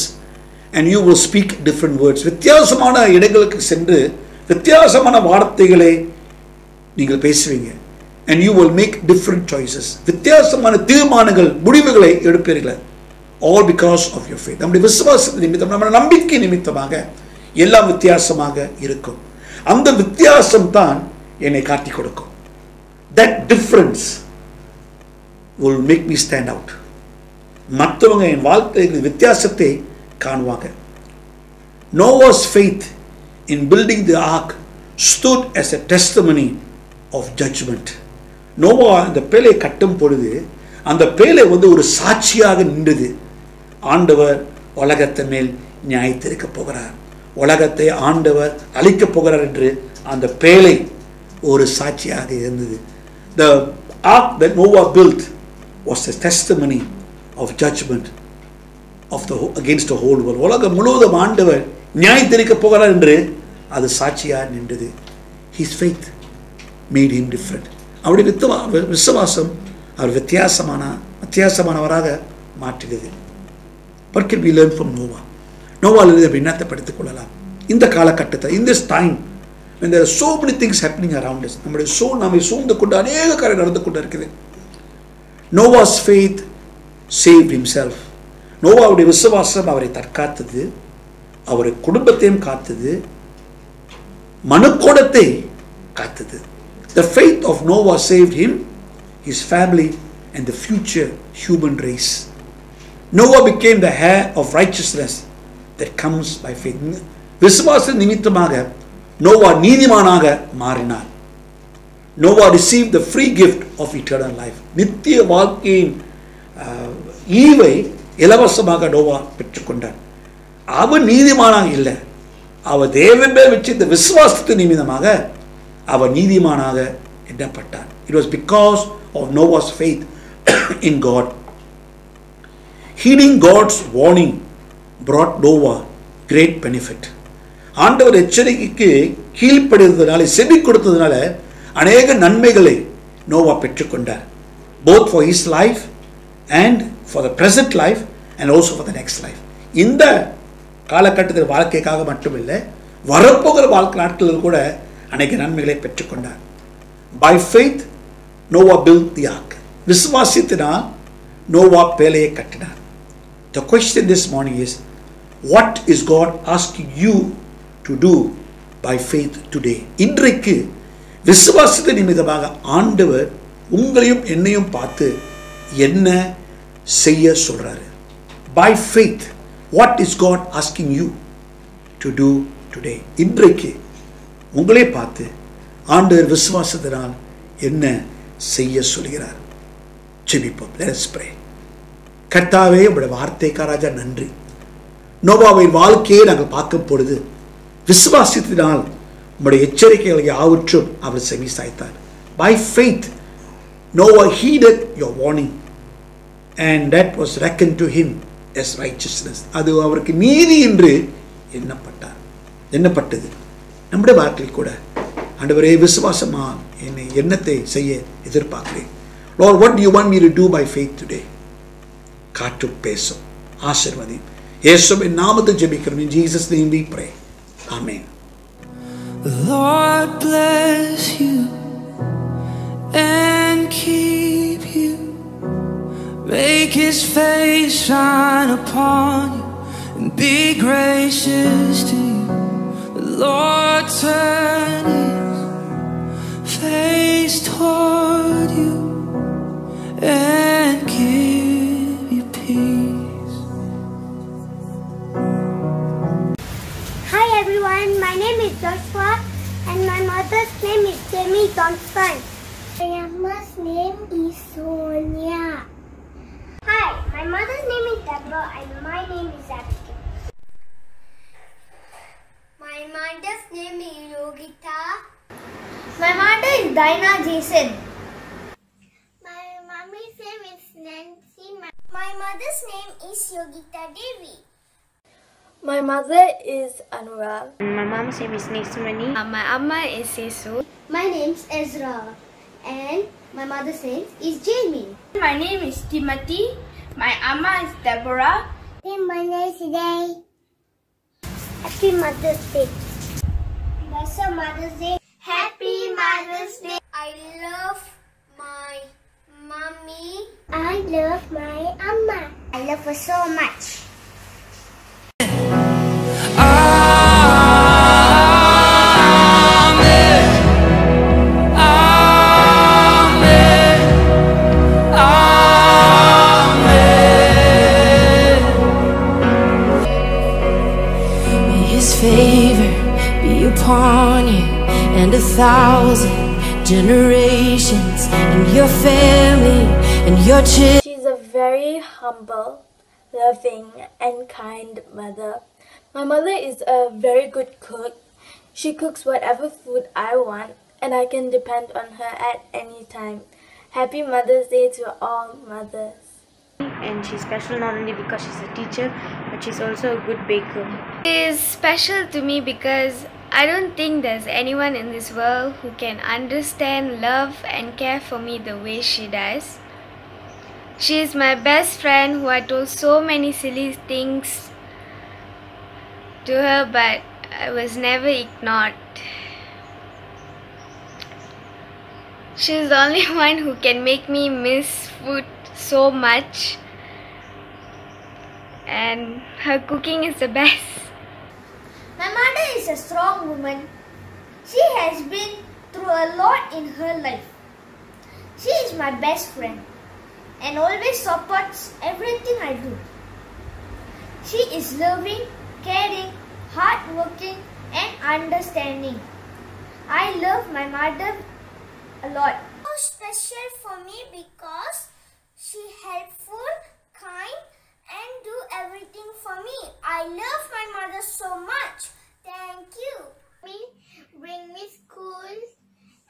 and you will speak different words. வித்தியாசமான இடங்களுக்கு சென்று வித்தியாசமான வார்த்தைகளை நீங்கள் பேசுவீங்க. And you will make different choices. வித்தியாசமான தீர்மானங்கள், முடிவுகளை எடுப்பீர்கள். All because of your faith. நம்முடைய விசுவாசத்தின் நிமித்தம், நம்முடைய நம்பிக்கை நிமித்தமாக எல்லாம் வித்தியாசமாக இருக்கும். அந்த வித்தியாசம் தான் என்னை காட்டிக் கொடுக்கும். That difference will make me stand out. மற்றவங்க என் வாழ்க்கையில் வித்தியாசத்தை காணுவாங்க. Noah's faith in building the ark stood as a testimony of judgment. Noah அந்த பேழையை கட்டும் பொழுது அந்த பேழை ஒரு சாட்சியாக நின்றது. ஆண்டவர் உலகத்தை மேல் நியாயத்திருக்க போகிறார், உலகத்தை ஆண்டவர் அழிக்கப் போகிறார் என்று அந்த பேழை ஒரு சாட்சியாக இருந்தது. The ark that Noah built was a testimony of judgment against the whole world. உலகம் முழுவதும் ஆண்டவர் நியாயத்தீர்க்க போகிறார் என்று அது சாட்சியாக நின்றது. His faith made him different. அவருடைய விசுவாசம் அவர் வித்தியாசமானவராக மாற்றியது. What can we learn from Noah? நோவாலிருந்து என்னத்தை படித்துக் கொள்ளலாம்? இந்த காலகட்டத்தில், in this time when there are so many things happening around us, நம்மை சூழ்ந்து கொண்டு அநேக காரியம் நடந்து கொண்டு இருக்குது. Noah's faith saved himself. நோவாவுடைய விசுவாசம் அவரை தற்காத்தது, அவருடைய குடும்பத்தையும் காத்தது, மனுக்கோடத்தை காத்தது. The faith of Noah saved him, his family, and the future human race. Noah became the heir of righteousness that comes by faith. விசுவாச நிமித்தமாக நோவா நீதிமானாக மாறினார். Noah received the free gift of eternal life. நித்திய வாழ்க்கையின் ஈவை இலவசமாக நோவா பெற்றுக்கொண்டார். அவர் நீதிமானாக இல்லை, அவர் தேவன் மேல் வச்சு இந்த விசுவாசத்தின் நிமித்தமாக அவர் நீதிமானாக எண்ணப்பட்டார். It was because of Noah's faith in God. Heeding God's warning brought Noah great benefit. ஆண்டவர் எச்சரிக்கைக்கு கீழ்ப்படிந்ததுனால, செவி கொடுத்ததுனால அநேக நன்மைகளை நோவா பெற்றுக்கொண்டார். Both for his life and for the present life and also for the next life. இந்த காலகட்டத்தில் வாழ்க்கைக்காக மட்டுமில்லை, வரப்போகிற வாழ்க்கை நாட்களில் கூட அநேக நன்மைகளை பெற்றுக்கொண்டார். By faith Noah built the ark. விசுவாசத்தினால் நோவா பேழையை கட்டினார். The question this morning is, what is God asking you to do by faith today? இன்றைக்கு விசுவாசத்தின் நிமித்தமாக ஆண்டவர் உங்களையும் என்னையும் பார்த்து என்ன செய்ய சொல்றாரு? By faith, what is God asking you to do today? இன்றைக்கு உங்களை பார்த்து ஆண்டவர் விசுவாசத்தினால் என்ன செய்ய சொல்கிறார்? ஜெபிப்போம். Let us pray. கர்த்தாவே, உங்களுடைய வார்த்தைக்காராஜா நன்றி. நோவாவின் வாழ்க்கையை நாங்கள் பார்க்கும் பொழுது விசுவாசத்தினால் உங்களுடைய எச்சரிக்கைகளை யாவற்றும் அவர் செவி சாய்த்தார். By faith Noah heeded your warning and that was reckoned to him as righteousness. அது அவருக்கு நீதி என்று எண்ணப்பட்டது. நம்முடைய வாழ்க்கையில் கூட ஆண்டவரே, விசுவாசமா என்னை எண்ணத்தை செய்ய எதிர்பார்க்கிறேன். Lord, what do you want me to do by faith today? காற்று பேசும், ஆசீர்வதி. இயேசுவின் நாமத்தில் ஜெபிக்கிறோம். In Jesus name we pray. Amen. Lord bless you and keep you. Make his face shine upon you and be gracious to you. The Lord turn his face toward you and give you peace. Hi everyone, my name is Joshua and my mother's name is Jamie Johnson. My mother's name is Sonia. Hi, my mother's name is Deborah and my name is Abigail. My mother's name is Yogita. My mother is Dinah Jason. My mommy's name is Nancy. My mother's name is Yogita Devi. My mother is Anura. My mom's name is Nesmani. My amma is Sesu. My name's Ezra and my mother's name is Jamie. My name is Timothy. My amma is Deborah. Happy Mother's Day. Happy Mother's Day. Bless your Mother's Day. Happy Mother's Day. I love my mommy. I love my amma. I love her so much. Favor be upon you and 1,000 generations and your family and your children. She's a very humble, loving and kind mother. My mother is a very good cook. She cooks whatever food I want and I can depend on her at any time. Happy Mother's Day to all mothers. and she's special not only because she's a teacher, but she's also a good baker. She is special to me because I don't think there's anyone in this world who can understand, love and care for me the way she does. She is my best friend who I told so many silly things to her, but I was never ignored. She's the only one who can make me miss food so much, and her cooking is the best. My mother is a strong woman. She has been through a lot in her life. She is my best friend and always supports everything I do. She is loving, caring, hardworking and understanding. I love my mother a lot. So special for me because she helpful, kind and do everything for me. I love my mother so much. Thank you. Bring me school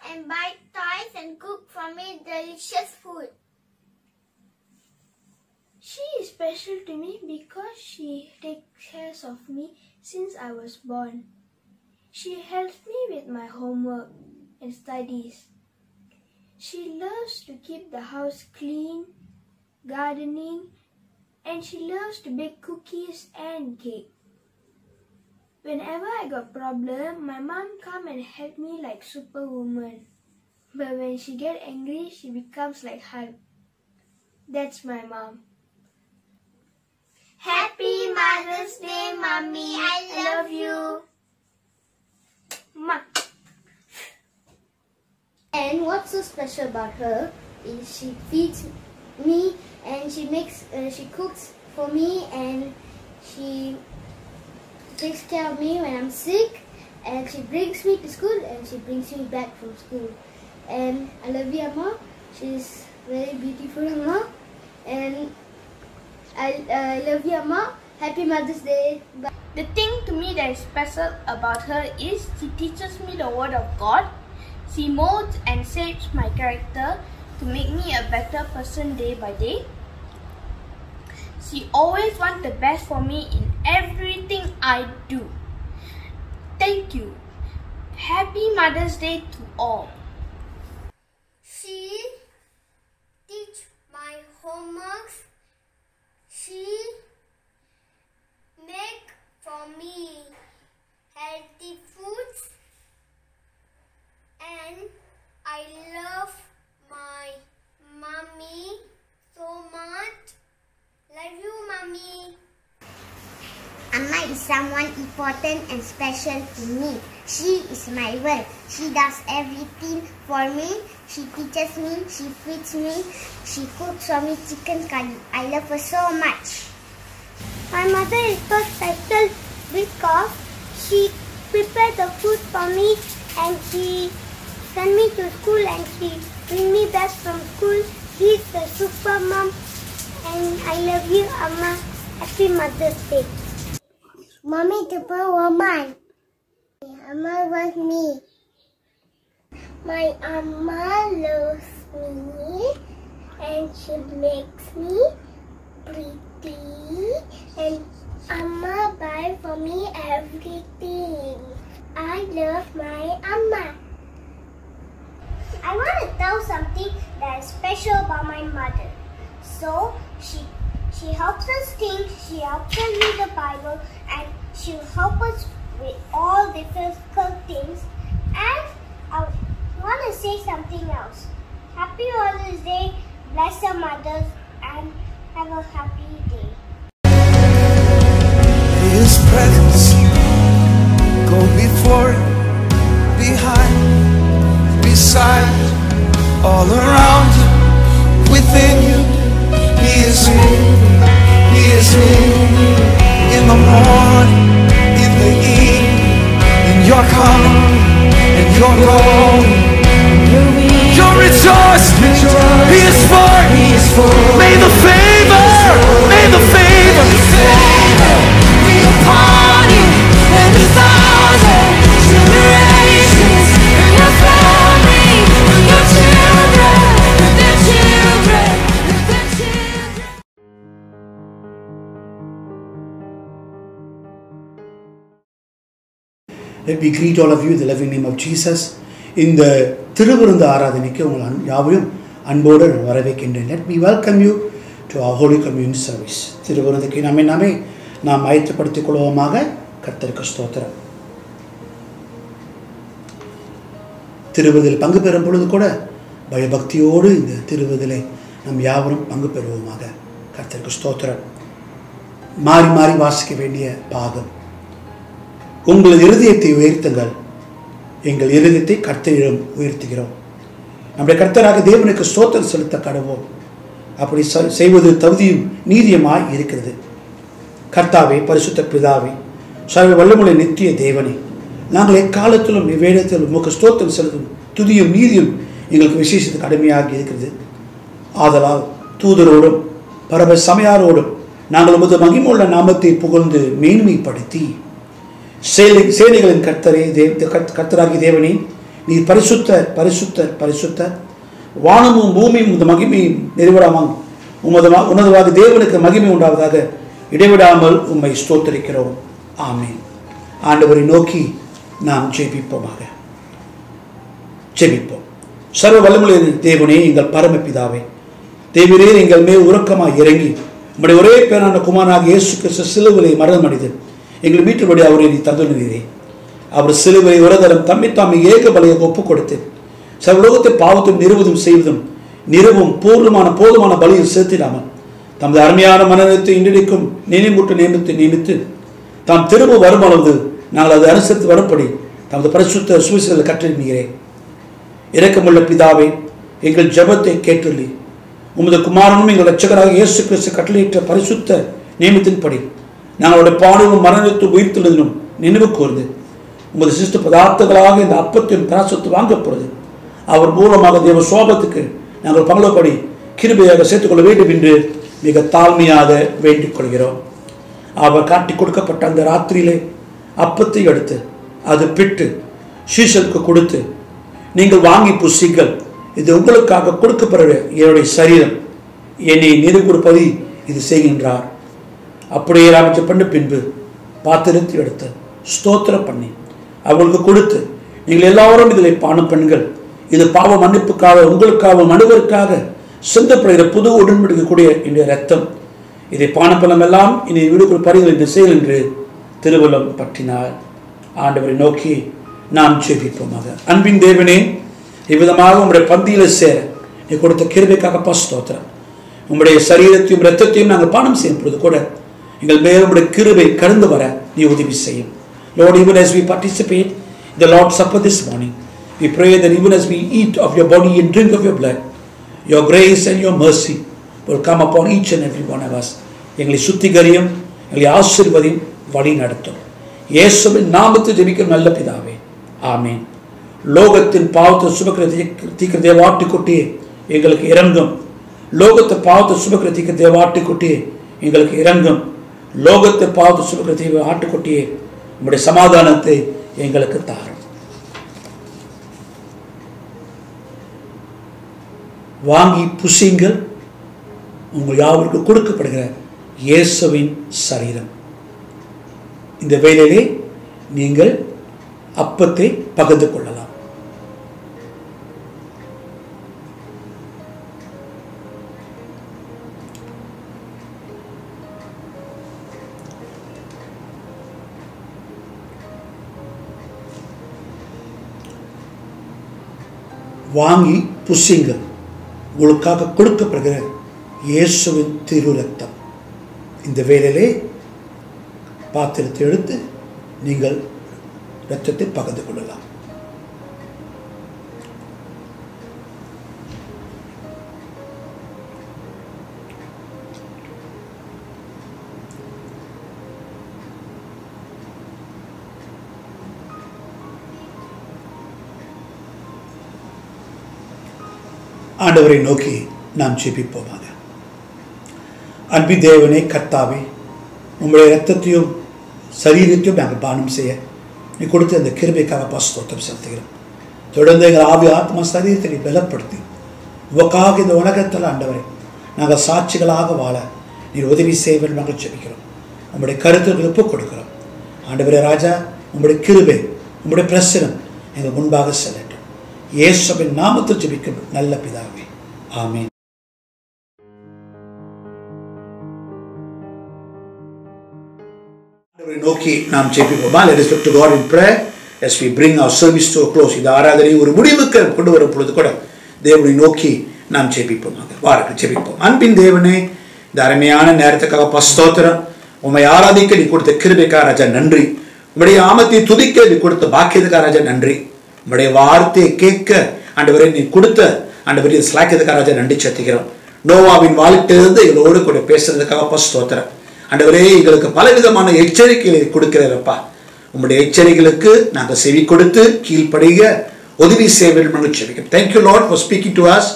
and buy toys and cook for me delicious food. She is special to me because she takes care of me since I was born. She helps me with my homework and studies. She loves to keep the house clean, gardening, and she loves to bake cookies and cake. Whenever I got problem, my mom come and help me like superwoman. But when she get angry, she becomes like Hulk. That's my mom. Happy Mother's Day, Mommy. I love you. Ma. And what's so special about her is she feeds me and she cooks for me and she takes care of me when I'm sick and she brings me to school and she brings me back from school. And I love you, Amma. She's very beautiful, Amma. And I love you, Amma. Happy Mother's Day. Bye. The thing to me that is special about her is she teaches me the word of God. She molds and shapes my character to make me a better person day by day. She always wants the best for me in everything I do. Thank you. Happy Mother's Day to all. She teach my homeworks. She make for me healthy foods. And I love my mommy so much. Love you, Mommy. Amma is someone important and special to me. She is my world. She does everything for me. She teaches me, she feeds me, she cooks for me chicken curry. I love her so much. My mother is so special because she prepared the food for me and she sent me to school and she bring me back from school. She's the super mom and I love you, Amma. Happy Mother's Day. Mommy, the poor woman. Amma loves me. My Amma loves me and she makes me pretty and Amma buy for me everything. I love my Amma. I want to tell something that is special about my mother. So she helps us think, she helps us read the Bible, and she'll help us with all difficult things. And I want to say something else. Happy Mother's Day, bless your mothers, and have a happy day. His presence go before, behind, beside, all around you, within you. He is here in the morning, in the evening, in your coming and your going. Your rejoicing, He is for. May the favor be upon you and 1,000 generations and your family and your children. Let me greet all of you in the loving name of Jesus. இந்த திருவிருந்து ஆராதனைக்கு உங்கள் யாவையும் அன்போடு வரவேற்கின்றேன். Let me welcome you to our Holy Communion service. திருவிருந்துக்கு நாம் ஆயத்தப்படுத்திக் கொள்வோமாக. கர்த்தருக்கு ஸ்தோத்திரம். திருவிருந்தில் பங்கு பெறும் பொழுது கூட பயபக்தியோடு இந்த திருவிருந்திலே நாம் யாவரும் பங்கு பெறுவோமாக. கர்த்தருக்கு ஸ்தோத்திரம். மாறி மாறி வாசிக்க வேண்டிய பாகம். உங்கள் இருதயத்தை உயர்த்துங்கள், எங்கள் இருதயத்தை கர்த்தரிடம் உயர்த்துகிறோம். நம்முடைய கர்த்தராக தேவனுக்கு ஸ்தோத்திரம் செலுத்த கடவோம். அப்படி செய்வது தகுதியும் நீதியமாய் இருக்கிறது. கர்த்தாவே, பரிசுத்த பிதாவே, சர்வ வல்லமுள்ள நித்திய தேவனே, நாங்கள் எக்காலத்திலும் இவ்வேடத்திலும் உமக்கு ஸ்தோத்திரம் செலுத்தும் துதியும் நீதியும் எங்களுக்கு விசேஷத்துக்கு கடமையாக இருக்கிறது. ஆதலால் தூதரோடும் பரவ சமையாரோடும் நாங்கள் உமது மகிமுள்ள நாமத்தை புகழ்ந்து மேன்மைப்படுத்தி, சேனைகளின் கர்த்தரே, கர்த்தராகி தேவனே, நீர் பரிசுத்தர் பரிசுத்தர் பரிசுத்தர், வானமும் பூமியும் உமது மகிமையும் நிறைவிடாமல் உன்னதமாக தேவனுக்கு மகிமை உண்டாவதாக இடைவிடாமல் உம்மை ஸ்தோத்தரிக்கிறோம். ஆமென். ஆண்டவரை நோக்கி நாம் ஜெபிப்போமாக. ஜெபிப்போம். சர்வ வல்லமுள்ள தேவனே, எங்கள் பரமபிதாவே, தேவரே, எங்கள் மேல் உறக்கமாக இறங்கி நம்முடைய ஒரே பேரான குமாரனாக இயேசு கிறிஸ்து சிலுவையை மரணம் அடைந்து எங்கள் வீட்டுபடி அவரை நீ தந்துள்ளீரே. அவர் சிலுவை உரதரம் தம்மை ஏக பலியாக ஒப்புக் கொடுத்து சர்வலோகத்தை பாவத்தும் நிறுவும் போதுமான பலியில் செலுத்திடாமல் தமது அருமையான மனநலத்தை இன்றைக்கும் நியமித்து தாம் திரும்ப வரும் அளவு நாங்கள் அதை அனுசரித்து வரப்படி தமது பரிசுத்த சுவிசேஷங்களை கற்றிருக்கிறேன். இரக்கமுள்ள பிதாவே, எங்கள் ஜெபத்தை கேட்டுள்ளி உமது குமாரனும் எங்கள் இரட்சகராக இயேசு கிறிஸ்து கட்டளையிட்ட பரிசுத்த நியமத்தின்படி நாங்களுடைய பாடுகளும் மரணத்தும் உயிர்த்தெழுதலும் நினைவு கூர்ந்து உமது சிஸ்ட பதார்த்தங்களாக இந்த அப்பத்தின் பிராசத்து வாங்கப்படுது அவர் மூலமாக தேவ சோபத்துக்கு நாங்கள் பங்களப்படி கிருபையாக சேர்த்துக்கொள்ள வேண்டும் என்று மிக தாழ்மையாக வேண்டிக் கொள்கிறோம். அவர் காட்டி கொடுக்கப்பட்ட அந்த ராத்திரியிலே அப்பத்தை எடுத்து அது பிட்டு சீஷருக்கு கொடுத்து, நீங்கள் வாங்கி புசிங்கள், இது உங்களுக்காக கொடுக்கப்படுற என்னுடைய சரீரம், என்னை நிறுவப்படி இது செய்கின்றார். அப்படியே ராமச்ச பண்ண பின்பு பாத்திரத்தை எடுத்து ஸ்தோத்திரம் பண்ணி அவர்களுக்கு கொடுத்து, நீங்கள் எல்லாரும் இதில் பானம் பண்ணுங்கள், இது பாவ மன்னிப்புக்காக உங்களுக்காக மனிதருக்காக சிந்தப்படுகிற புது உடன்படிக்கக்கூடிய என்னுடைய ரத்தம், இதை பானப்பலம் எல்லாம் இனி வீடுக்குள் பறிகள் என்று செயல் என்று திருவள்ளம் பற்றினார். ஆண்டவரை நோக்கி நாம் ஜெபிப்போமாக. அன்பின் தேவனே, இவ்விதமாக உங்களுடைய பந்தியில சேர நீ கொடுத்த கிருபைக்காக ஸ்தோத்திரம். உங்களுடைய சரீரத்தையும் இரத்தத்தையும் நாங்கள் பானம் செய்யும் பொழுது கூட எங்கள் மேல் உங்களுடைய கிருபை கடந்து வர நீ உதவி செய்யும். Lord, even as we participate in the Lord's Supper this morning, we pray that even as we eat of your body and drink of your blood, your grace and your mercy will come upon each and every one of us. எங்களை சுத்திகரியும், எங்களை ஆசீர்வதியும், வழி நடத்தும். இயேசுவின் நாமத்தில் ஜெபிக்கும் நல்ல பிதாவே, ஆமென். லோகத்தின் பாவத்தை சுமக்கிற தீக்கிற தேவாட்டுக்குட்டியே எங்களுக்கு இறங்கும். லோகத்தை பாவத்தை சுமக்கிற தீக்கிற தேவாட்டுக்குட்டியே எங்களுக்கு இறங்கும். லோகத்தை பாவத்தை சுமக்கிற தேவ ஆட்டுக்குட்டியே உங்களுடைய சமாதானத்தை எங்களுக்கு தாரும். வாங்கி புசிங்கள், உங்கள் யாவருக்கு கொடுக்கப்படுகிற இயேசுவின் சரீரம். இந்த வேளையிலே நீங்கள் அப்பத்தை பகிர்ந்து கொள்ளலாம். வாங்கி புசிங்கள், உங்களுக்காக கொடுக்கப்படுகிற இயேசுவின் திரு ரத்தம். இந்த வேளையிலே பாத்திரத்தை எடுத்து நீங்கள் இரத்தத்தை பகிர்ந்து கொள்ளலாம். ஆண்டவரை நோக்கி நாம் ஜெபிப்போமாக. அன்பின் தேவனே, கர்த்தாவே, உங்களுடைய இரத்தத்தையும் சரீரத்தையும் நாங்கள் பானம் செய்ய நீ கொடுத்து அந்த கிருபைக்காக ஸ்தோத்திரம் செலுத்துகிறோம். தொடர்ந்து எங்கள் ஆவி ஆத்மா சரீரத்தை நீ பலப்படுத்தி உமக்காக இந்த உலகத்தில் ஆண்டவரை நாங்கள் சாட்சிகளாக வாழ நீர் உதவி செய்வன் நாங்கள் ஜெபிக்கிறோம். உங்களுடைய கருத்துக்கள் ஒப்புக் கொடுக்கிறோம். ஆண்டவரே ராஜா, உங்களுடைய கிருபை உம்முடைய பிரசனம் எங்கள் முன்பாக செல்லட்டும். இயேசுவின் நாமத்தில் ஜெபிக்கும் நல்ல பிதாவே, ஆமென். நோக்கி நாம் ஜெபிப்போமா? Let us look to God in prayer as we bring our service to a close. இந்த ஆராதனை ஒரு முடிவுக்கு கொண்டு வரும் பொழுது கூட தேவனை நோக்கி நாம் ஜெபிப்போம். வாருங்கள் ஜெபிப்போம். அன்பின் தேவனே, இந்த அருமையான நேரத்துக்காக ஸ்தோத்திரம். உம்மை ஆராதிக்க நீ கொடுத்த கிருபைக்காக ராஜா நன்றி. உம்முடைய நாமத்தை துதிக்க நீ கொடுத்த பாக்கியத்துக்காக ராஜா நன்றி. உம்முடைய வார்த்தையை கேட்க ஆண்டவரே நீ கொடுத்த ஆண்டவரே ஸ்லாக்கியத்துக்காக ராஜா நன்றி செலுத்துகிறோம். நோவாவின் வாழ்க்கையிலிருந்து எங்களோடு கூட பேசுறதுக்காக ஸ்தோத்திரம். ஆண்டவரே எங்களுக்கு பலவிதமான எச்சரிக்கைகளை கொடுக்கிறப்பா. உம்முடைய எச்சரிக்கைகளுக்கு நாங்கள் செவி கொடுத்து கீழ்ப்படிக உதவி செய்ய வேண்டும் என்று ஜெபிக்கிறோம். Thank you Lord for speaking to us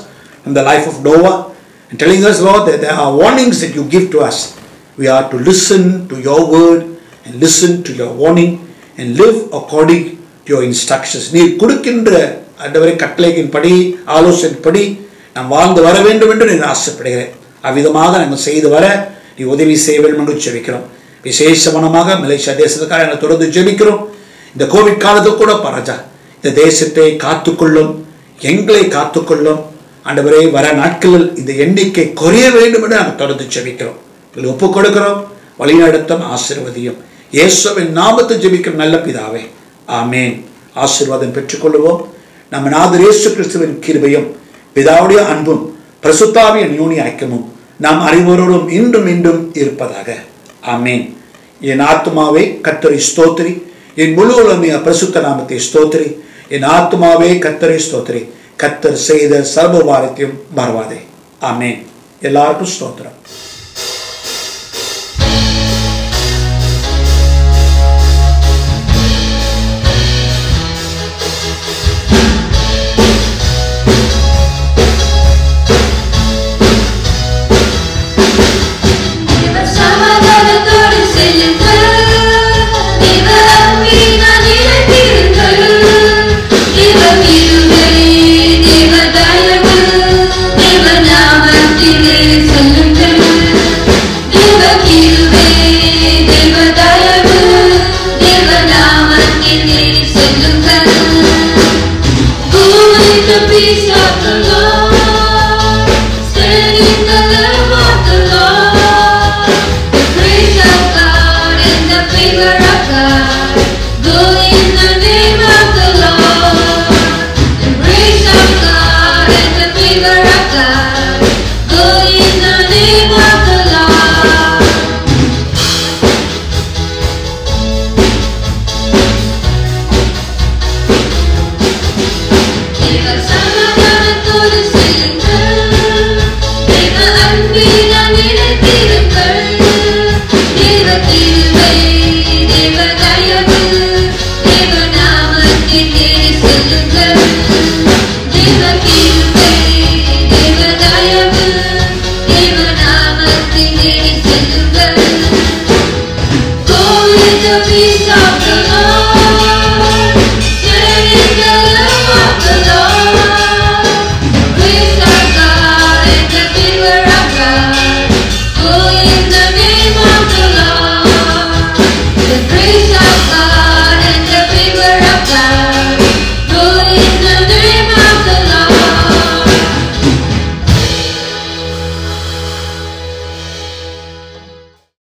in the life of Noah and telling us Lord that there are warnings that you give to us. We are to listen to your word and listen to your warning and live according to your instructions. நீ கொடுக்கின்ற ஆண்டவரே கட்டளையின்படி ஆலோசனைப்படி நாம் வாழ்ந்து வர வேண்டும் என்று நான் ஆசைப்படுகிறேன். அவ்விதமாக நாங்கள் செய்து வர நீ உதவி செய்ய வேண்டும் என்று ஜெபிக்கிறோம். விசேஷமானமாக மலேசியா தேசத்துக்காக நாங்கள் தொடர்ந்து ஜெபிக்கிறோம். இந்த கோவிட் காலத்தில் கூட பராஜா இந்த தேசத்தை காத்துக்கொள்ளும், எங்களை காத்துக்கொள்ளும் ஆண்டவரே. வர நாட்களில் இந்த எண்ணிக்கை குறைய வேண்டும் என்று நாங்கள் தொடர்ந்து ஜெபிக்கிறோம். ஒப்புக் கொடுக்கிறோம். வழிநடத்தும் ஆசீர்வதியும் இயேசுவின் நாமத்தில் ஜெபிக்கும் நல்ல பிதாவே, ஆமேன். ஆசீர்வாதம் பெற்றுக்கொள்வோம். நம்ம நாதர் இயேசு கிறிஸ்துவின் கிருபையும் பிதாவுடைய அன்பும் பரிசுத்தாவின் அந்யோன்ய ஐக்கியமும் நாம் அனைவரோடும் இன்றும் இன்றும் இருப்பதாக. ஆமேன். என் ஆத்மாவே கர்த்தரை ஸ்தோத்திரி, என் முழு உலகமே பரிசுத்த நாமத்தை ஸ்தோத்திரி. என் ஆத்மாவே கர்த்தரை ஸ்தோத்திரி, கர்த்தர் செய்த சர்வ பாரத்தையும் மறவாதே. ஆமேன். எல்லாருக்கும் ஸ்தோத்திரம்.